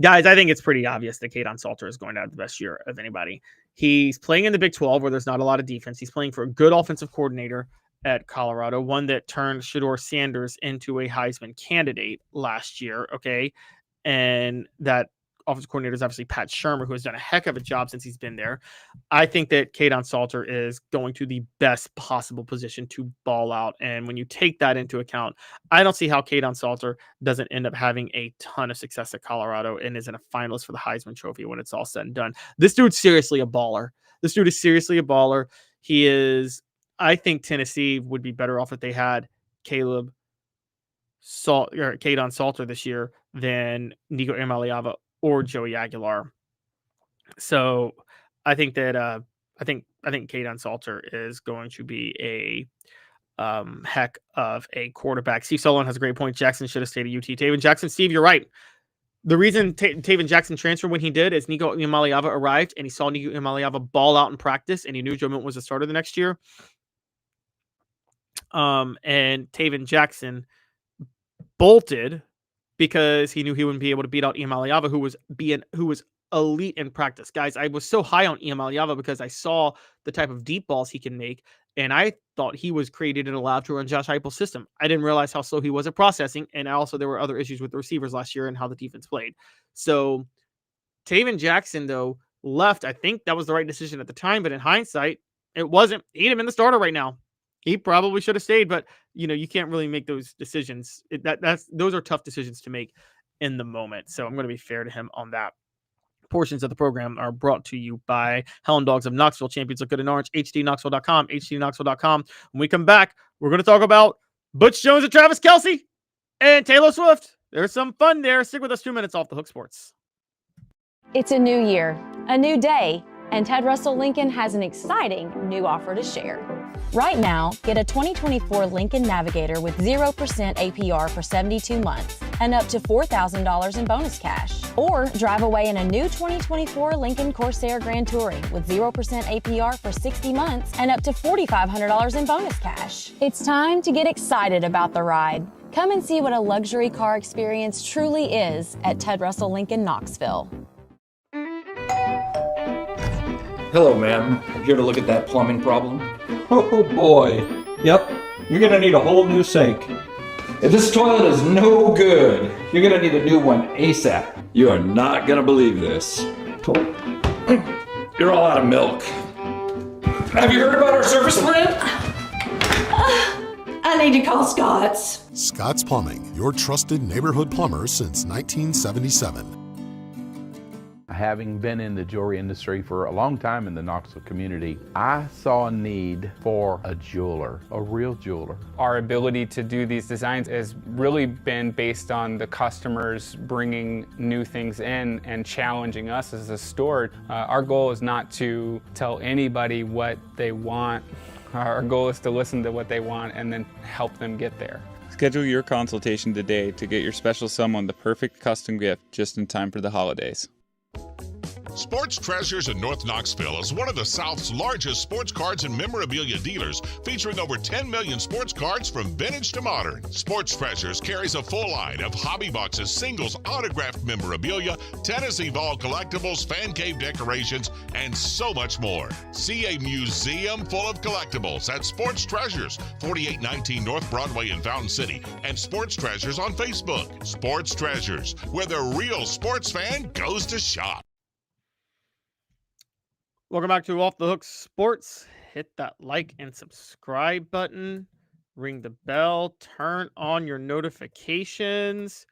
Guys, I think it's pretty obvious that Caden Salter is going to have the best year of anybody. He's playing in the Big 12 where there's not a lot of defense. He's playing for a good offensive coordinator at Colorado, one that turned Shedeur Sanders into a Heisman candidate last year, okay? And that offensive coordinator is obviously Pat Shurmur, who has done a heck of a job since he's been there. I think that Caden Salter is going to the best possible position to ball out. And when you take that into account, I don't see how Caden Salter doesn't end up having a ton of success at Colorado and isn't a finalist for the Heisman Trophy when it's all said and done. This dude's seriously a baller. This dude is seriously a baller. He is, I think Tennessee would be better off if they had Caden Salter this year than Nico Iamaleava or Joey Aguilar. So I think that I think Caden Salter is going to be a heck of a quarterback. Steve Sullivan has a great point. Jackson should have stayed at UT. Taven Jackson, Steve, you're right. The reason Taven Jackson transferred when he did is Nico Iamaleava arrived and he saw Nico Iamaleava ball out in practice and he knew Joe Milton was a starter the next year. And Taven Jackson bolted because he knew he wouldn't be able to beat out Iamaleava, who was elite in practice. Guys, I was so high on Iamaleava because I saw the type of deep balls he can make, and I thought he was created and allowed to run Josh Heupel's system. I didn't realize how slow he was at processing, and also there were other issues with the receivers last year and how the defense played. So Taven Jackson, though, left. I think that was the right decision at the time, but in hindsight, it wasn't. He'd have been the starter right now. He probably should have stayed, but you can't really make those decisions. Those are tough decisions to make in the moment. So I'm going to be fair to him on that. Portions of the program are brought to you by Hound Dogs of Knoxville. Champions look good in orange. HDKnoxville.com. HDKnoxville.com. When we come back, we're going to talk about Butch Jones and Travis Kelce and Taylor Swift. There's some fun there. Stick with us 2 minutes off the Hook Sports. It's a new year, a new day, and Ted Russell Lincoln has an exciting new offer to share. Right now, get a 2024 Lincoln Navigator with 0% APR for 72 months and up to $4,000 in bonus cash. Or drive away in a new 2024 Lincoln Corsair Grand Touring with 0% APR for 60 months and up to $4,500 in bonus cash. It's time to get excited about the ride. Come and see what a luxury car experience truly is at Ted Russell Lincoln Knoxville. Hello, ma'am. I'm here to look at that plumbing problem. Oh boy. Yep. You're gonna need a whole new sink. If this toilet is no good, you're gonna need a new one ASAP. You are not gonna believe this. You're all out of milk. Have you heard about our service plan? I need to call Scott's. Scott's Plumbing, your trusted neighborhood plumber since 1977. I Having been in the jewelry industry for a long time in the Knoxville community, I saw a need for a jeweler, a real jeweler. Our ability to do these designs has really been based on the customers bringing new things in and challenging us as a store. Our goal is not to tell anybody what they want. Our goal is to listen to what they want and then help them get there. Schedule your consultation today to get your special someone the perfect custom gift just in time for the holidays. Sports Treasures in North Knoxville is one of the South's largest sports cards and memorabilia dealers, featuring over 10 million sports cards from vintage to modern. Sports Treasures carries a full line of hobby boxes, singles, autographed memorabilia, Tennessee Vols collectibles, fan cave decorations, and so much more. See a museum full of collectibles at Sports Treasures, 4819 North Broadway in Fountain City, and Sports Treasures on Facebook. Sports Treasures, where the real sports fan goes to shop. Welcome back to Off the Hook Sports. Hit that like and subscribe button. Ring the bell. Turn on your notifications.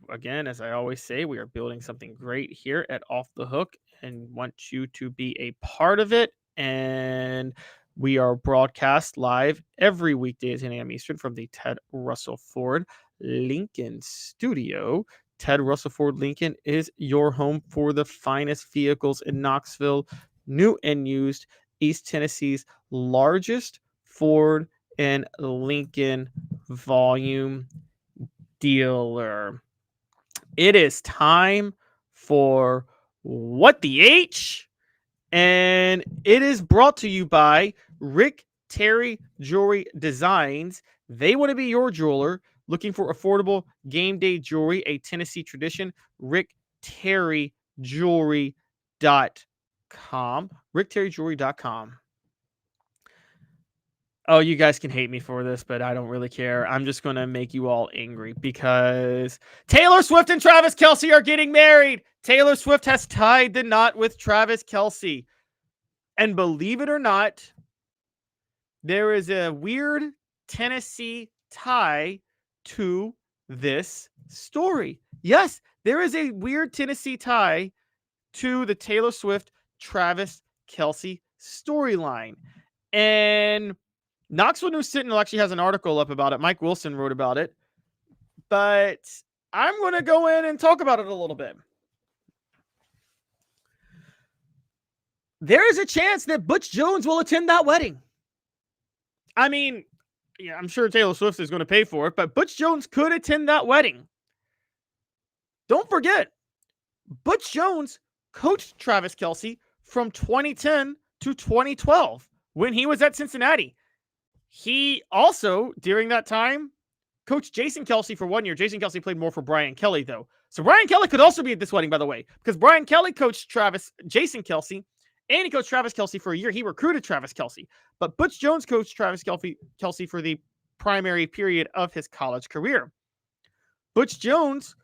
Again, as I always say, we are building something great here at Off the Hook and want you to be a part of it. And we are broadcast live every weekday at 10 a.m. Eastern from the Ted Russell Ford Lincoln studio. Ted Russell Ford Lincoln is your home for the finest vehicles in Knoxville, new and used, East Tennessee's largest Ford and Lincoln volume dealer. It is time for What the H? And it is brought to you by Rick Terry Jewelry Designs. They want to be your jeweler. Looking for affordable game day jewelry, a Tennessee tradition, rickterryjewelry.com. rickterryjewelry.com. Oh, you guys can hate me for this, but I don't really care. I'm just going to make you all angry because Taylor Swift and Travis Kelce are getting married. Taylor Swift has tied the knot with Travis Kelce. And believe it or not, there is a weird Tennessee tie to this story. Yes, there is a weird Tennessee tie to the Taylor Swift Travis Kelce storyline. And Knoxville News Sentinel actually has an article up about it. Mike Wilson wrote about it. But I'm going to go in and talk about it a little bit. There is a chance that Butch Jones will attend that wedding. I mean, yeah, I'm sure Taylor Swift is going to pay for it, but Butch Jones could attend that wedding. Don't forget, Butch Jones coached Travis Kelce from 2010 to 2012 when he was at Cincinnati. He also, during that time, coached Jason Kelce for 1 year. Jason Kelce played more for Brian Kelly, though. So Brian Kelly could also be at this wedding, by the way, because Brian Kelly coached Jason Kelce, and he coached Travis Kelce for a year. He recruited Travis Kelce. But Butch Jones coached Travis Kelce for the primary period of his college career. Butch Jones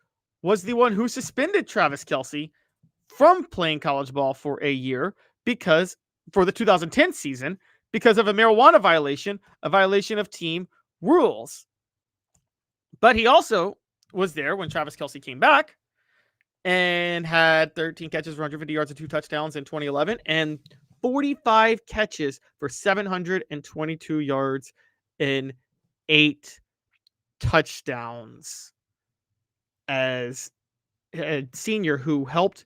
was the one who suspended Travis Kelce from playing college ball for a year for the 2010 season because of a marijuana violation, a violation of team rules. But he also was there when Travis Kelce came back and had 13 catches for 150 yards and 2 touchdowns in 2011 and 45 catches for 722 yards and 8 touchdowns as a senior who helped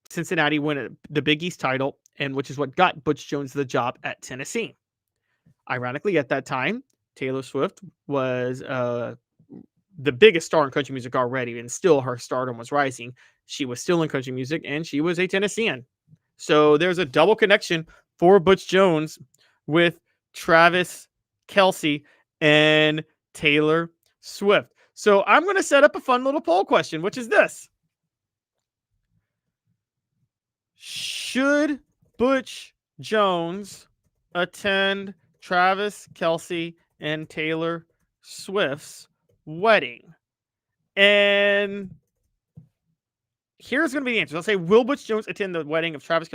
Cincinnati win the Big East title, and which is what got Butch Jones the job at Tennessee. Ironically, at that time, Taylor Swift was the biggest star in country music already, and still her stardom was rising. She was still in country music, and she was a Tennessean. So there's a double connection for Butch Jones with Travis Kelce and Taylor Swift. So I'm going to set up a fun little poll question, which is this. Should Butch Jones attend Travis Kelce and Taylor Swift's wedding? And here's going to be the answer. I'll say, will Butch Jones attend the wedding of Travis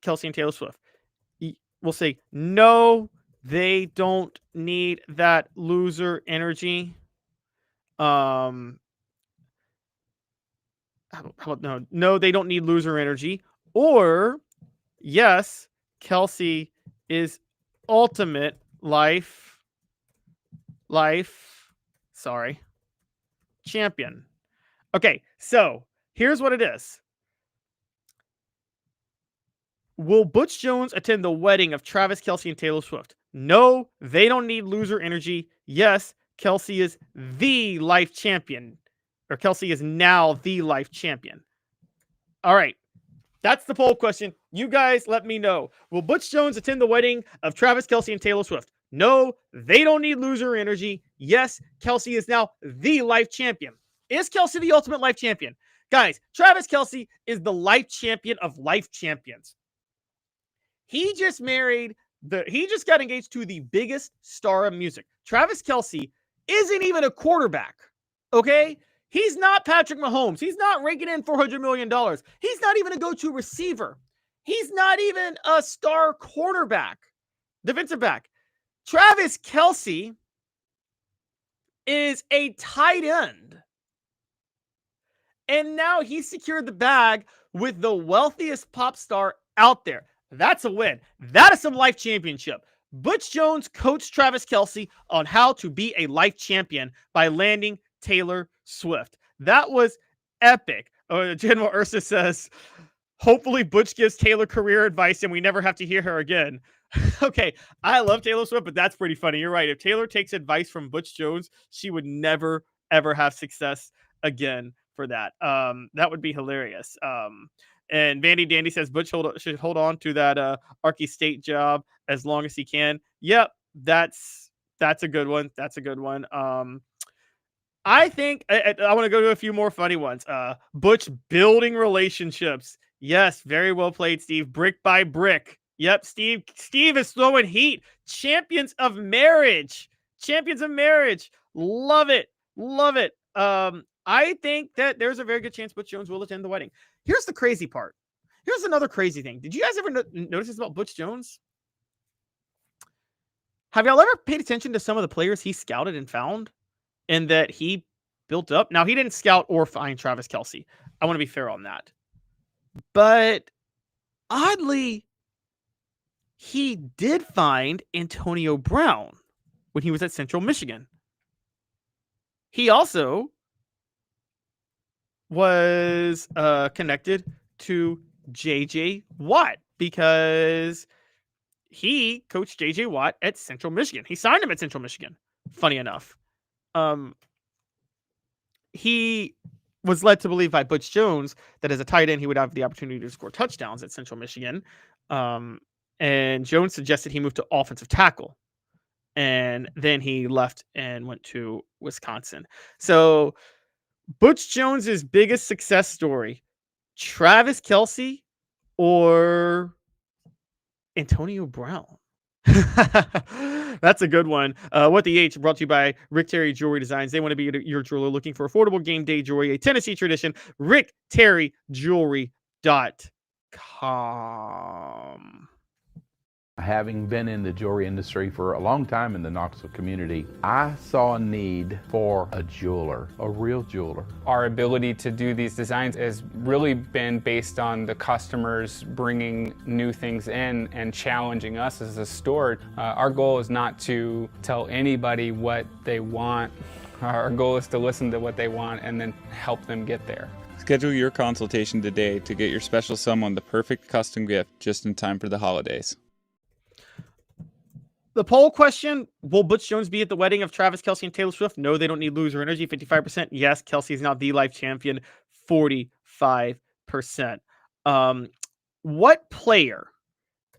Kelce and Taylor Swift? We'll say, no, they don't need that loser energy. How how about no, they don't need loser energy. Or yes, Kelce is ultimate life champion. Okay, so here's what it is. Will Butch Jones attend the wedding of Travis Kelce and Taylor Swift? No, they don't need loser energy. Yes, Kelce is the life champion. Or Kelce is now the life champion. All right. That's the poll question. You guys let me know. Will Butch Jones attend the wedding of Travis Kelce and Taylor Swift? No, they don't need loser energy. Yes, Kelce is now the life champion. Is Kelce the ultimate life champion? Guys, Travis Kelce is the life champion of life champions. He just got engaged to the biggest star of music. Travis Kelce isn't even a quarterback. Okay? He's not Patrick Mahomes. He's not raking in $400 million. He's not even a go-to receiver. He's not even a star quarterback, defensive back. Travis Kelce is a tight end. And now he's secured the bag with the wealthiest pop star out there. That's a win. That is some life championship. Butch Jones coached Travis Kelce on how to be a life champion by landing Taylor Swift. That was epic. General Ursa says, hopefully Butch gives Taylor career advice and we never have to hear her again. Okay, I love Taylor Swift, but that's pretty funny. You're right. If Taylor takes advice from Butch Jones, she would never, ever have success again for that. That would be hilarious. And Vandy Dandy says Butch should hold on to that Arky State job as long as he can. Yep, that's a good one. That's a good one. I think I want to go to a few more funny ones. Butch building relationships. Yes, very well played, Steve. Brick by brick. Yep, Steve is throwing heat. Champions of marriage. Champions of marriage. Love it. Love it. I think that there's a very good chance Butch Jones will attend the wedding. Here's the crazy part. Here's another crazy thing. Did you guys ever notice this about Butch Jones? Have y'all ever paid attention to some of the players he scouted and found and that he built up? Now, he didn't scout or find Travis Kelce. I want to be fair on that. But oddly, he did find Antonio Brown when he was at Central Michigan. He also was connected to J.J. Watt because he coached J.J. Watt at Central Michigan. He signed him at Central Michigan, funny enough. He was led to believe by Butch Jones that as a tight end, he would have the opportunity to score touchdowns at Central Michigan. And Jones suggested he move to offensive tackle. And then he left and went to Wisconsin. So Butch Jones's biggest success story, Travis Kelce or Antonio Brown? That's a good one. What the H brought to you by Rick Terry Jewelry Designs. They want to be your jeweler looking for affordable game day jewelry, a Tennessee tradition. RickTerryJewelry.com. Having been in the jewelry industry for a long time in the Knoxville community, I saw a need for a jeweler, a real jeweler. Our ability to do these designs has really been based on the customers bringing new things in and challenging us as a store. Our goal is not to tell anybody what they want. Our goal is to listen to what they want and then help them get there. Schedule your consultation today to get your special someone the perfect custom gift just in time for the holidays. The poll question, will Butch Jones be at the wedding of Travis Kelce and Taylor Swift? No, they don't need loser energy, 55%. Yes, Kelce is now the life champion, 45%. What player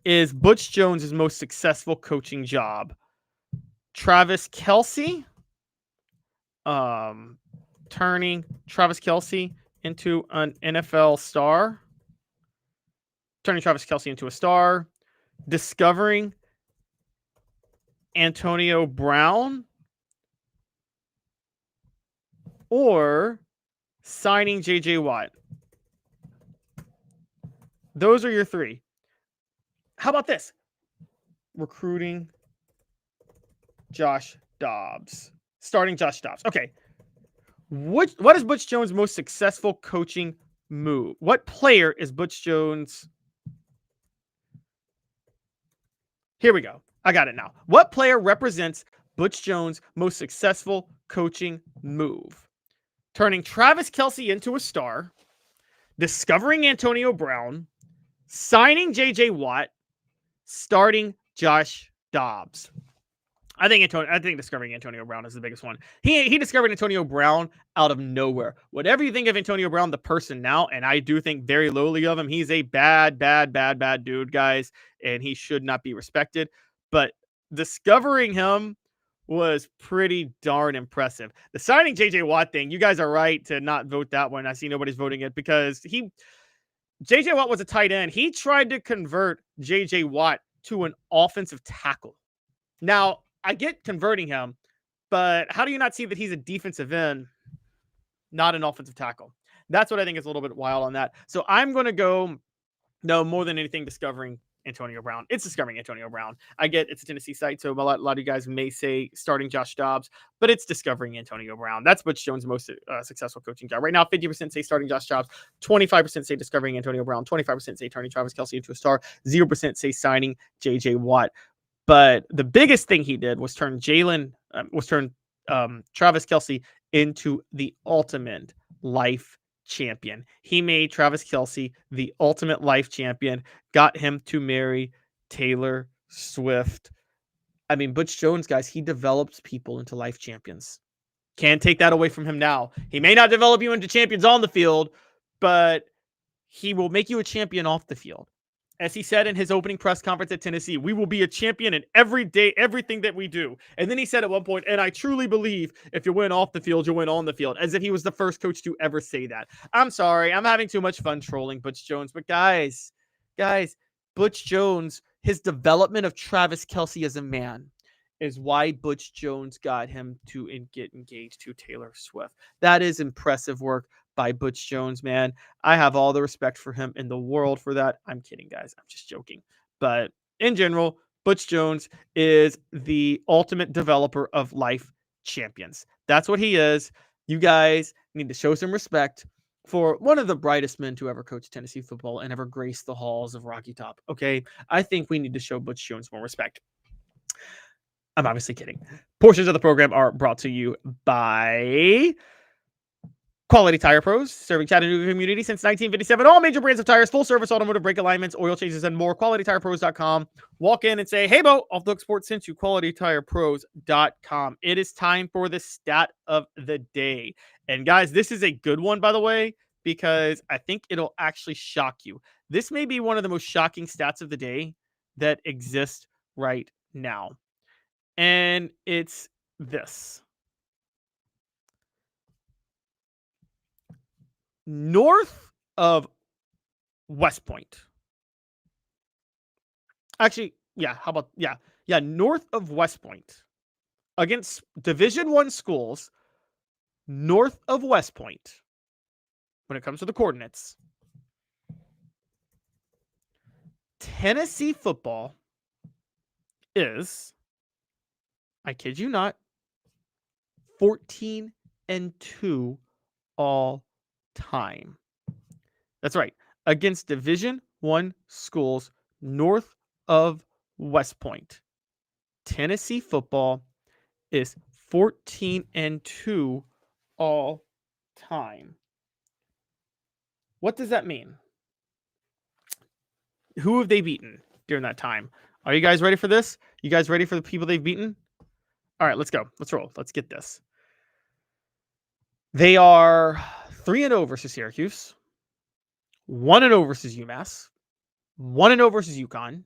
is Butch Jones' most successful coaching job? Travis Kelce? Turning Travis Kelce into an NFL star? Turning Travis Kelce into a star? Discovering Antonio Brown, or signing J.J. Watt? Those are your three. How about this? Recruiting Josh Dobbs. Starting Josh Dobbs. Okay. What is Butch Jones' most successful coaching move? What player is Butch Jones? Here we go. I got it now. What player represents Butch Jones' most successful coaching move? Turning Travis Kelce into a star, discovering Antonio Brown, signing J.J. Watt, starting Josh Dobbs. I think discovering Antonio Brown is the biggest one. He discovered Antonio Brown out of nowhere. Whatever you think of Antonio Brown, the person now, and I do think very lowly of him, he's a bad dude, guys, and he should not be respected. But discovering him was pretty darn impressive. The signing J.J. Watt thing, you guys are right to not vote that one. I see nobody's voting it because J.J. Watt was a tight end. He tried to convert J.J. Watt to an offensive tackle. Now, I get converting him, but how do you not see that he's a defensive end, not an offensive tackle? That's what I think is a little bit wild on that. So I'm going to go, no, more than anything, discovering Antonio Brown. It's discovering Antonio Brown. I get it's a Tennessee site, so a lot of you guys may say starting Josh Dobbs, but it's discovering Antonio Brown. That's Butch Jones' most successful coaching job. Right now, 50% say starting Josh Dobbs, 25% say discovering Antonio Brown, 25% say turning Travis Kelce into a star, 0% say signing J.J. Watt. But the biggest thing he did was turn Travis Kelce into the ultimate life champion. He made Travis Kelce the ultimate life champion, got him to marry Taylor Swift. I mean, Butch Jones, guys, he develops people into life champions. Can't take that away from him now. He may not develop you into champions on the field, but he will make you a champion off the field. As he said in his opening press conference at Tennessee, we will be a champion in everything that we do. And then he said at one point, and I truly believe if you win off the field, you win on the field, as if he was the first coach to ever say that. I'm sorry. I'm having too much fun trolling Butch Jones. But guys, Butch Jones, his development of Travis Kelce as a man is why Butch Jones got him to get engaged to Taylor Swift. That is impressive work by Butch Jones, man. I have all the respect for him in the world for that. I'm kidding, guys. I'm just joking. But in general, Butch Jones is the ultimate developer of life champions. That's what he is. You guys need to show some respect for one of the brightest men to ever coach Tennessee football and ever grace the halls of Rocky Top. Okay? I think we need to show Butch Jones more respect. I'm obviously kidding. Portions of the program are brought to you by Quality Tire Pros, serving Chattanooga community since 1957. All major brands of tires, full service automotive brake alignments, oil changes, and more. QualityTirePros.com. Walk in and say, hey, Bo, Off the Hook Sports sent you. QualityTirePros.com. It is time for the stat of the day. And guys, this is a good one, by the way, because I think it'll actually shock you. This may be one of the most shocking stats of the day that exist right now. And it's this. North of West Point. Actually, yeah, how about, yeah, north of West Point. Against Division I schools, north of West Point, when it comes to the coordinates, Tennessee football is, I kid you not, 14-2 all time. That's right. Against Division I schools north of West Point, Tennessee football is 14-2 all time. What does that mean? Who have they beaten during that time? Are you guys ready for this? You guys ready for the people they've beaten? All right, let's go. Let's roll. Let's get this. They are 3-0 versus Syracuse, 1-0 versus UMass, 1-0 versus UConn,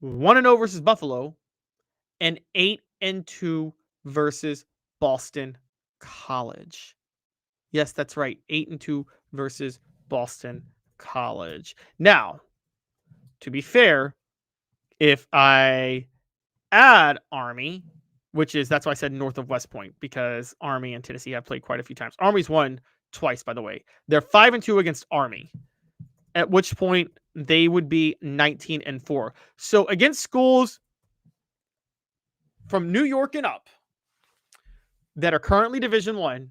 1-0 versus Buffalo, and 8-2 versus Boston College. Yes, that's right. 8-2 versus Boston College. Now, to be fair, if I add Army, that's why I said north of West Point, because Army and Tennessee have played quite a few times. Army's won twice, by the way. They're 5-2 against Army, at which point they would be 19-4. So against schools from New York and up that are currently Division I,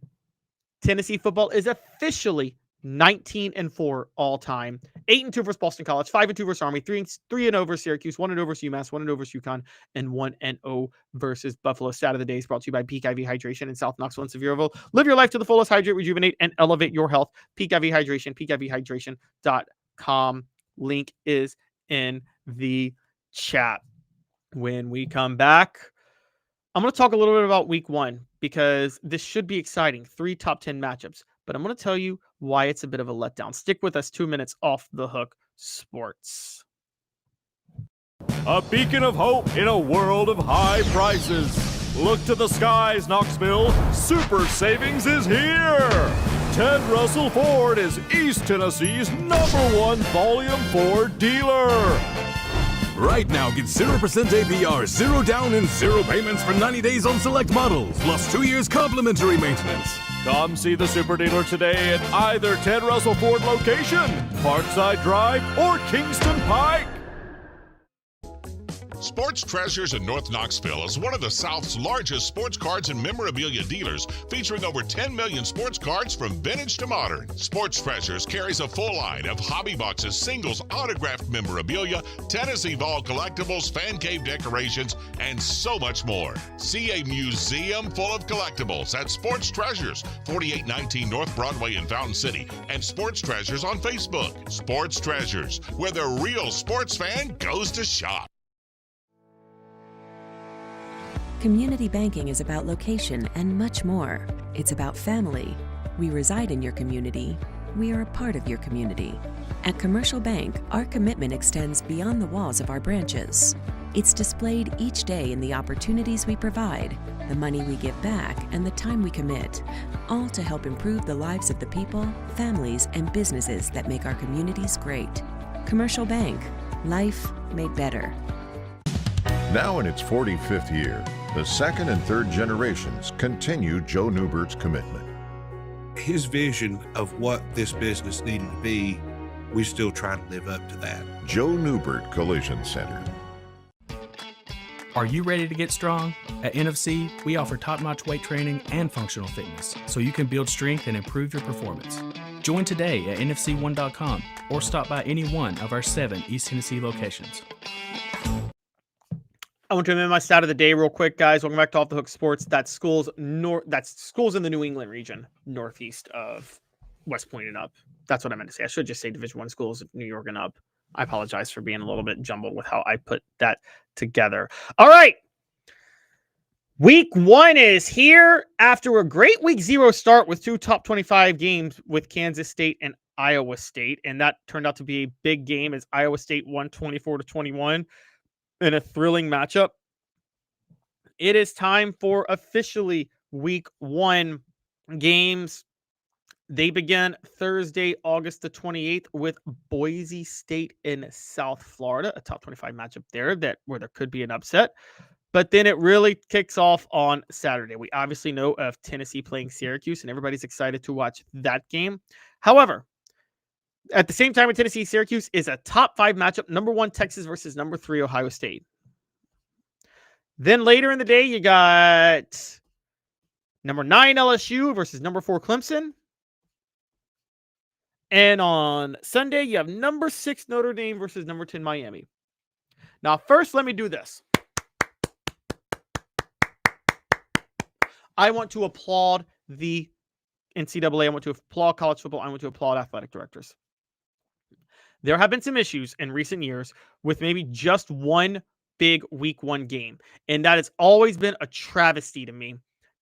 Tennessee football is officially 19-4 all time. 8-2 versus Boston College, 5-2 versus Army, 3-0 versus Syracuse, 1-0 versus UMass, 1-0 versus UConn, and 1-0 versus Buffalo. Stat of the day is brought to you by Peak IV Hydration in South Knoxville and Sevierville. Live your life to the fullest, hydrate, rejuvenate, and elevate your health. Peak IV Hydration, peakivhydration.com. Link is in the chat. When we come back, I'm going to talk a little bit about week 1 because this should be exciting. 3 top 10 matchups. But I'm going to tell you why it's a bit of a letdown. Stick with us. 2 minutes off the hook sports. A beacon of hope in a world of high prices. Look to the skies, Knoxville. Super savings is here. Ted Russell Ford is East Tennessee's #1 Volume 4 dealer. Right now, get 0% APR, 0 down, and 0 payments for 90 days on select models, plus 2 years complimentary maintenance. Come see the super dealer today at either Ted Russell Ford location, Parkside Drive, or Kingston Pike. Sports Treasures in North Knoxville is one of the South's largest sports cards and memorabilia dealers, featuring over 10 million sports cards from vintage to modern. Sports Treasures carries a full line of hobby boxes, singles, autographed memorabilia, Tennessee Vol collectibles, fan cave decorations, and so much more. See a museum full of collectibles at Sports Treasures, 4819 North Broadway in Fountain City, and Sports Treasures on Facebook. Sports Treasures, where the real sports fan goes to shop. Community banking is about location and much more. It's about family. We reside in your community. We are a part of your community. At Commercial Bank, our commitment extends beyond the walls of our branches. It's displayed each day in the opportunities we provide, the money we give back, and the time we commit, all to help improve the lives of the people, families, and businesses that make our communities great. Commercial Bank, life made better. Now in its 45th year, the second and third generations continue Joe Newbert's commitment. His vision of what this business needed to be, we still try to live up to that. Joe Newbert Collision Center. Are you ready to get strong? At NFC, we offer top-notch weight training and functional fitness, so you can build strength and improve your performance. Join today at nfc1.com or stop by any one of our 7 East Tennessee locations. I want to amend my stat of the day real quick, guys. Welcome back to Off the Hook Sports. That's schools in the New England region, northeast of West Point and up. That's what I meant to say. I should just say Division I schools of New York and up. I apologize for being a little bit jumbled with how I put that together. All right. Week 1 is here after a great week 0 start with 2 top 25 games with Kansas State and Iowa State. And that turned out to be a big game as Iowa State won 24-21. In a thrilling matchup. It is time for officially week 1 games. They begin Thursday, August the 28th with Boise State in South Florida, a top 25 matchup there where there could be an upset. But then it really kicks off on Saturday. We obviously know of Tennessee playing Syracuse, and everybody's excited to watch that game. However, at the same time with Tennessee, Syracuse is a top 5 matchup. Number 1, Texas versus number 3, Ohio State. Then later in the day, you got number 9, LSU versus number 4, Clemson. And on Sunday, you have number 6, Notre Dame versus number 10, Miami. Now, first, let me do this. I want to applaud the NCAA. I want to applaud college football. I want to applaud athletic directors. There have been some issues in recent years with maybe just one big week 1 game. And that has always been a travesty to me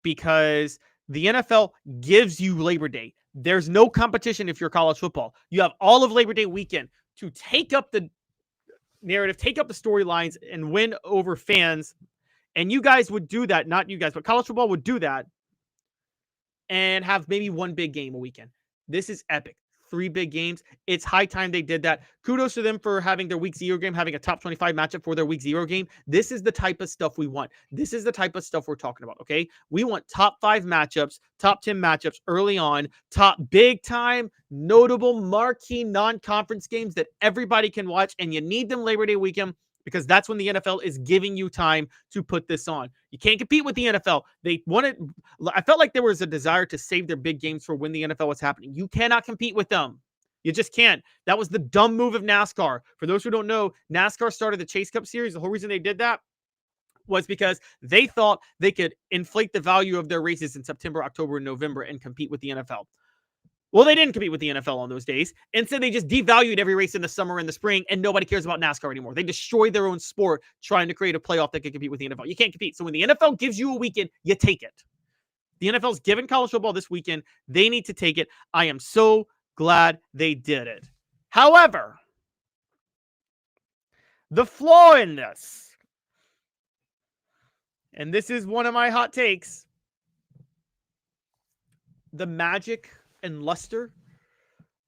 because the NFL gives you Labor Day. There's no competition if you're college football. You have all of Labor Day weekend to take up the narrative, take up the storylines, and win over fans. And you guys would do that. Not you guys, but college football would do that and have maybe one big game a weekend. This is epic. 3 big games. It's high time they did that. Kudos to them for having their week 0 game, having a top 25 matchup for their week 0 game. This is the type of stuff we want. This is the type of stuff we're talking about, okay? We want top 5 matchups, top 10 matchups early on, top big time, notable, marquee non-conference games that everybody can watch, and you need them Labor Day weekend because that's when the NFL is giving you time to put this on. You can't compete with the NFL. I felt like there was a desire to save their big games for when the NFL was happening. You cannot compete with them. You just can't. That was the dumb move of NASCAR. For those who don't know, NASCAR started the Chase Cup Series. The whole reason they did that was because they thought they could inflate the value of their races in September, October, and November and compete with the NFL. Well, they didn't compete with the NFL on those days. Instead, they just devalued every race in the summer and the spring, and nobody cares about NASCAR anymore. They destroyed their own sport trying to create a playoff that could compete with the NFL. You can't compete. So when the NFL gives you a weekend, you take it. The NFL's given college football this weekend. They need to take it. I am so glad they did it. However, the flaw in this, and this is one of my hot takes, the magic and luster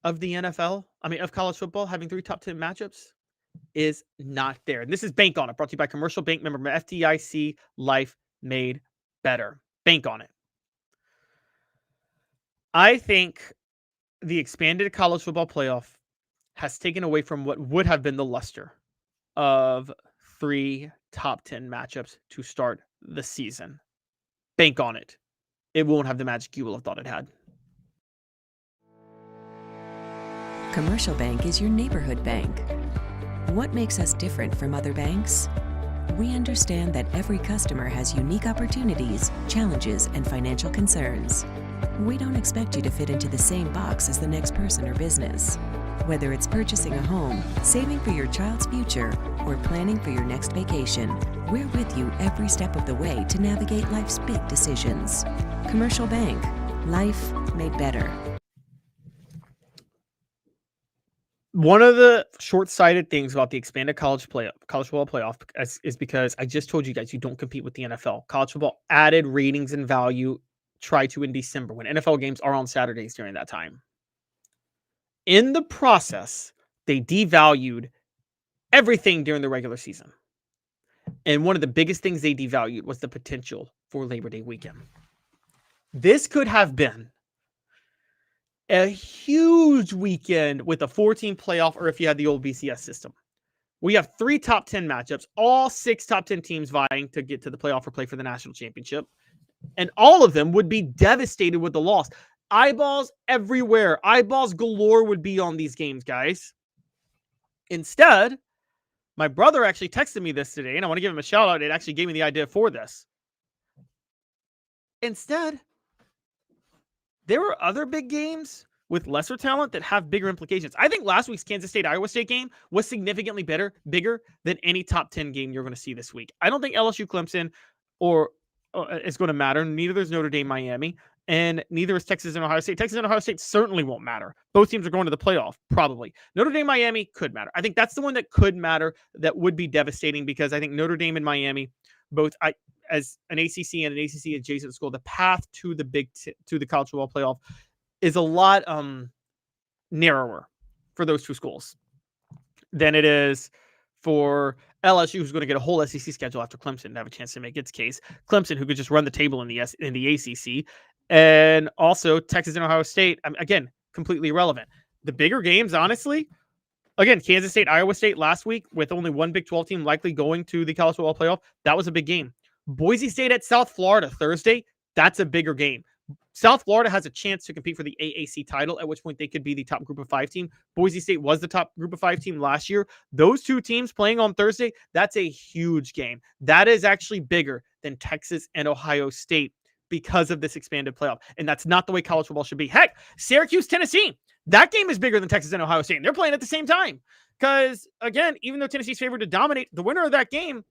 of the NFL, of college football, having 3 top 10 matchups is not there. And this is Bank on It, brought to you by Commercial Bank, member FDIC, Life Made Better. Bank on it. I think the expanded college football playoff has taken away from what would have been the luster of 3 top 10 matchups to start the season. Bank on it. It won't have the magic you will have thought it had. Commercial Bank is your neighborhood bank. What makes us different from other banks? We understand that every customer has unique opportunities, challenges, and financial concerns. We don't expect you to fit into the same box as the next person or business. Whether it's purchasing a home, saving for your child's future, or planning for your next vacation, we're with you every step of the way to navigate life's big decisions. Commercial Bank. Life made better. One of the short-sighted things about the expanded college football playoff is because I just told you guys you don't compete with the NFL. College football added ratings and value, try to in December when NFL games are on Saturdays during that time. In the process, they devalued everything during the regular season. And one of the biggest things they devalued was the potential for Labor Day weekend. This could have been a huge weekend with a 14 playoff, or if you had the old BCS system. We have 3 top 10 matchups, all 6 top 10 teams vying to get to the playoff or play for the national championship. And all of them would be devastated with the loss. Eyeballs everywhere. Eyeballs galore would be on these games, guys. Instead, my brother actually texted me this today, and I want to give him a shout out. It actually gave me the idea for this. Instead, there were other big games with lesser talent that have bigger implications. I think last week's Kansas State-Iowa State game was significantly bigger than any top 10 game you're going to see this week. I don't think LSU-Clemson is going to matter. Neither is Notre Dame-Miami, and neither is Texas and Ohio State. Texas and Ohio State certainly won't matter. Both teams are going to the playoff, probably. Notre Dame-Miami could matter. I think that's the one that could matter, that would be devastating, because I think Notre Dame and Miami, both as an ACC and an ACC adjacent school, the path to the college football playoff is a lot narrower for those two schools than it is for LSU, who's going to get a whole SEC schedule after Clemson to have a chance to make its case. Clemson, who could just run the table in the ACC, and also Texas and Ohio State. Again, completely irrelevant. The bigger games, honestly, again, Kansas State, Iowa State last week, with only one Big 12 team likely going to the college football playoff, that was a big game. Boise State at South Florida Thursday, that's a bigger game. South Florida has a chance to compete for the AAC title, at which point they could be the top group of 5 team. Boise State was the top group of 5 team last year. Those two teams playing on Thursday, that's a huge game. That is actually bigger than Texas and Ohio State because of this expanded playoff. And that's not the way college football should be. Heck, Syracuse, Tennessee, that game is bigger than Texas and Ohio State. And they're playing at the same time. Because, again, even though Tennessee's favored to dominate, the winner of that game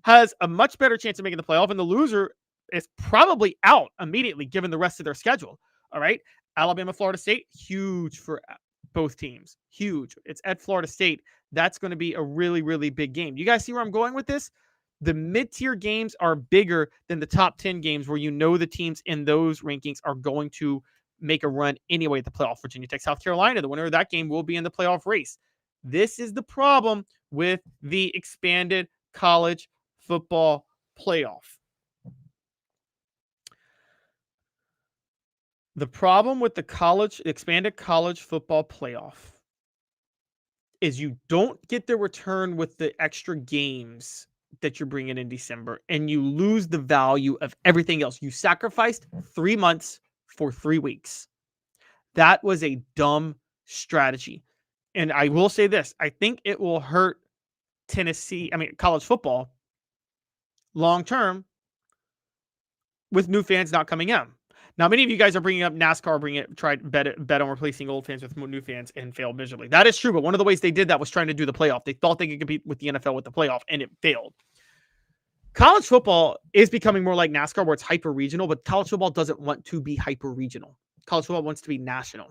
has a much better chance of making the playoff, and the loser is probably out immediately given the rest of their schedule. All right. Alabama, Florida State, huge for both teams. Huge. It's at Florida State. That's going to be a really, really big game. You guys see where I'm going with this? The mid-tier games are bigger than the top 10 games, where you know the teams in those rankings are going to make a run anyway at the playoff. Virginia Tech, South Carolina, the winner of that game will be in the playoff race. This is the problem with the expanded college football playoff. The problem with the expanded college football playoff is you don't get the return with the extra games that you're bringing in December, and you lose the value of everything else. You sacrificed 3 months for 3 weeks. That was a dumb strategy. And I will say this, I think it will hurt college football long term with new fans not coming in. Now, many of you guys are bringing up NASCAR, bet on replacing old fans with new fans and failed miserably. That is true, but one of the ways they did that was trying to do the playoff. They thought they could compete with the NFL with the playoff, and it failed. College football is becoming more like NASCAR, where it's hyper-regional, but college football doesn't want to be hyper-regional. College football wants to be national.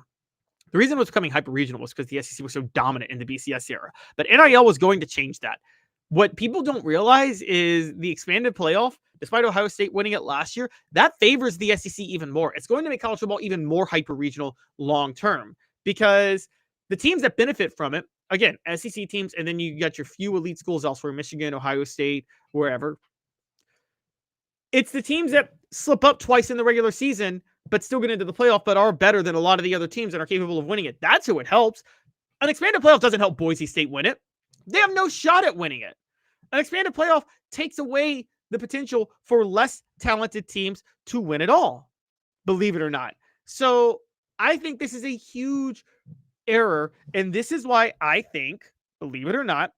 The reason it was becoming hyper-regional was because the SEC was so dominant in the BCS era. But NIL was going to change that. What people don't realize is the expanded playoff, despite Ohio State winning it last year, that favors the SEC even more. It's going to make college football even more hyper-regional long-term because the teams that benefit from it, again, SEC teams, and then you got your few elite schools elsewhere, Michigan, Ohio State, wherever. It's the teams that slip up twice in the regular season, but still get into the playoff, but are better than a lot of the other teams that are capable of winning it. That's who it helps. An expanded playoff doesn't help Boise State win it. They have no shot at winning it. An expanded playoff takes away the potential for less talented teams to win it all, believe it or not. So I think this is a huge error, and this is why I think, believe it or not,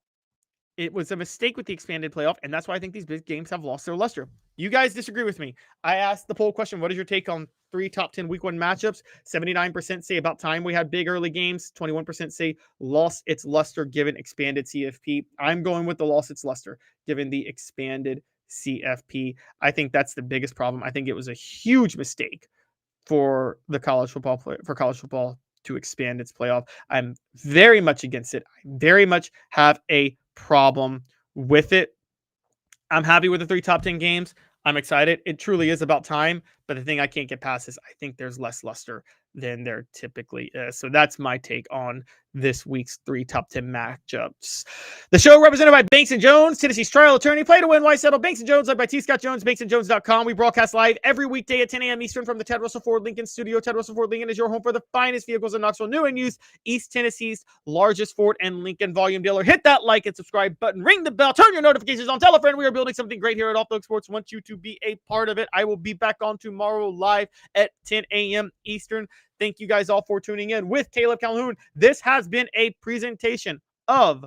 it was a mistake with the expanded playoff, and that's why I think these big games have lost their luster. You guys disagree with me. I asked the poll question, what is your take on 3 top 10 week 1 matchups? 79% say about time we had big early games. 21% say lost its luster given expanded CFP. I'm going with the lost its luster given the expanded CFP. I think that's the biggest problem. I think it was a huge mistake for the college football to expand its playoff. I'm very much against it. I very much have a problem with it. I'm happy with the 3 top 10 games. I'm excited. It truly is about time. But the thing I can't get past is I think there's less luster than there typically is. So that's my take on this week's 3 top 10 matchups. The show represented by Banks & Jones, Tennessee's trial attorney. Play to win, why settle? Banks & Jones, led by T. Scott Jones, banksandjones.com. We broadcast live every weekday at 10 a.m. Eastern from the Ted Russell Ford Lincoln studio. Ted Russell Ford Lincoln is your home for the finest vehicles in Knoxville, new and used. East Tennessee's largest Ford and Lincoln volume dealer. Hit that like and subscribe button. Ring the bell. Turn your notifications on. Tell a friend we are building something great here at Off the Hook Sports. Want you to be a part of it. I will be back on tomorrow live at 10 a.m. Eastern. Thank you guys all for tuning in with Caleb Calhoun. This has been a presentation of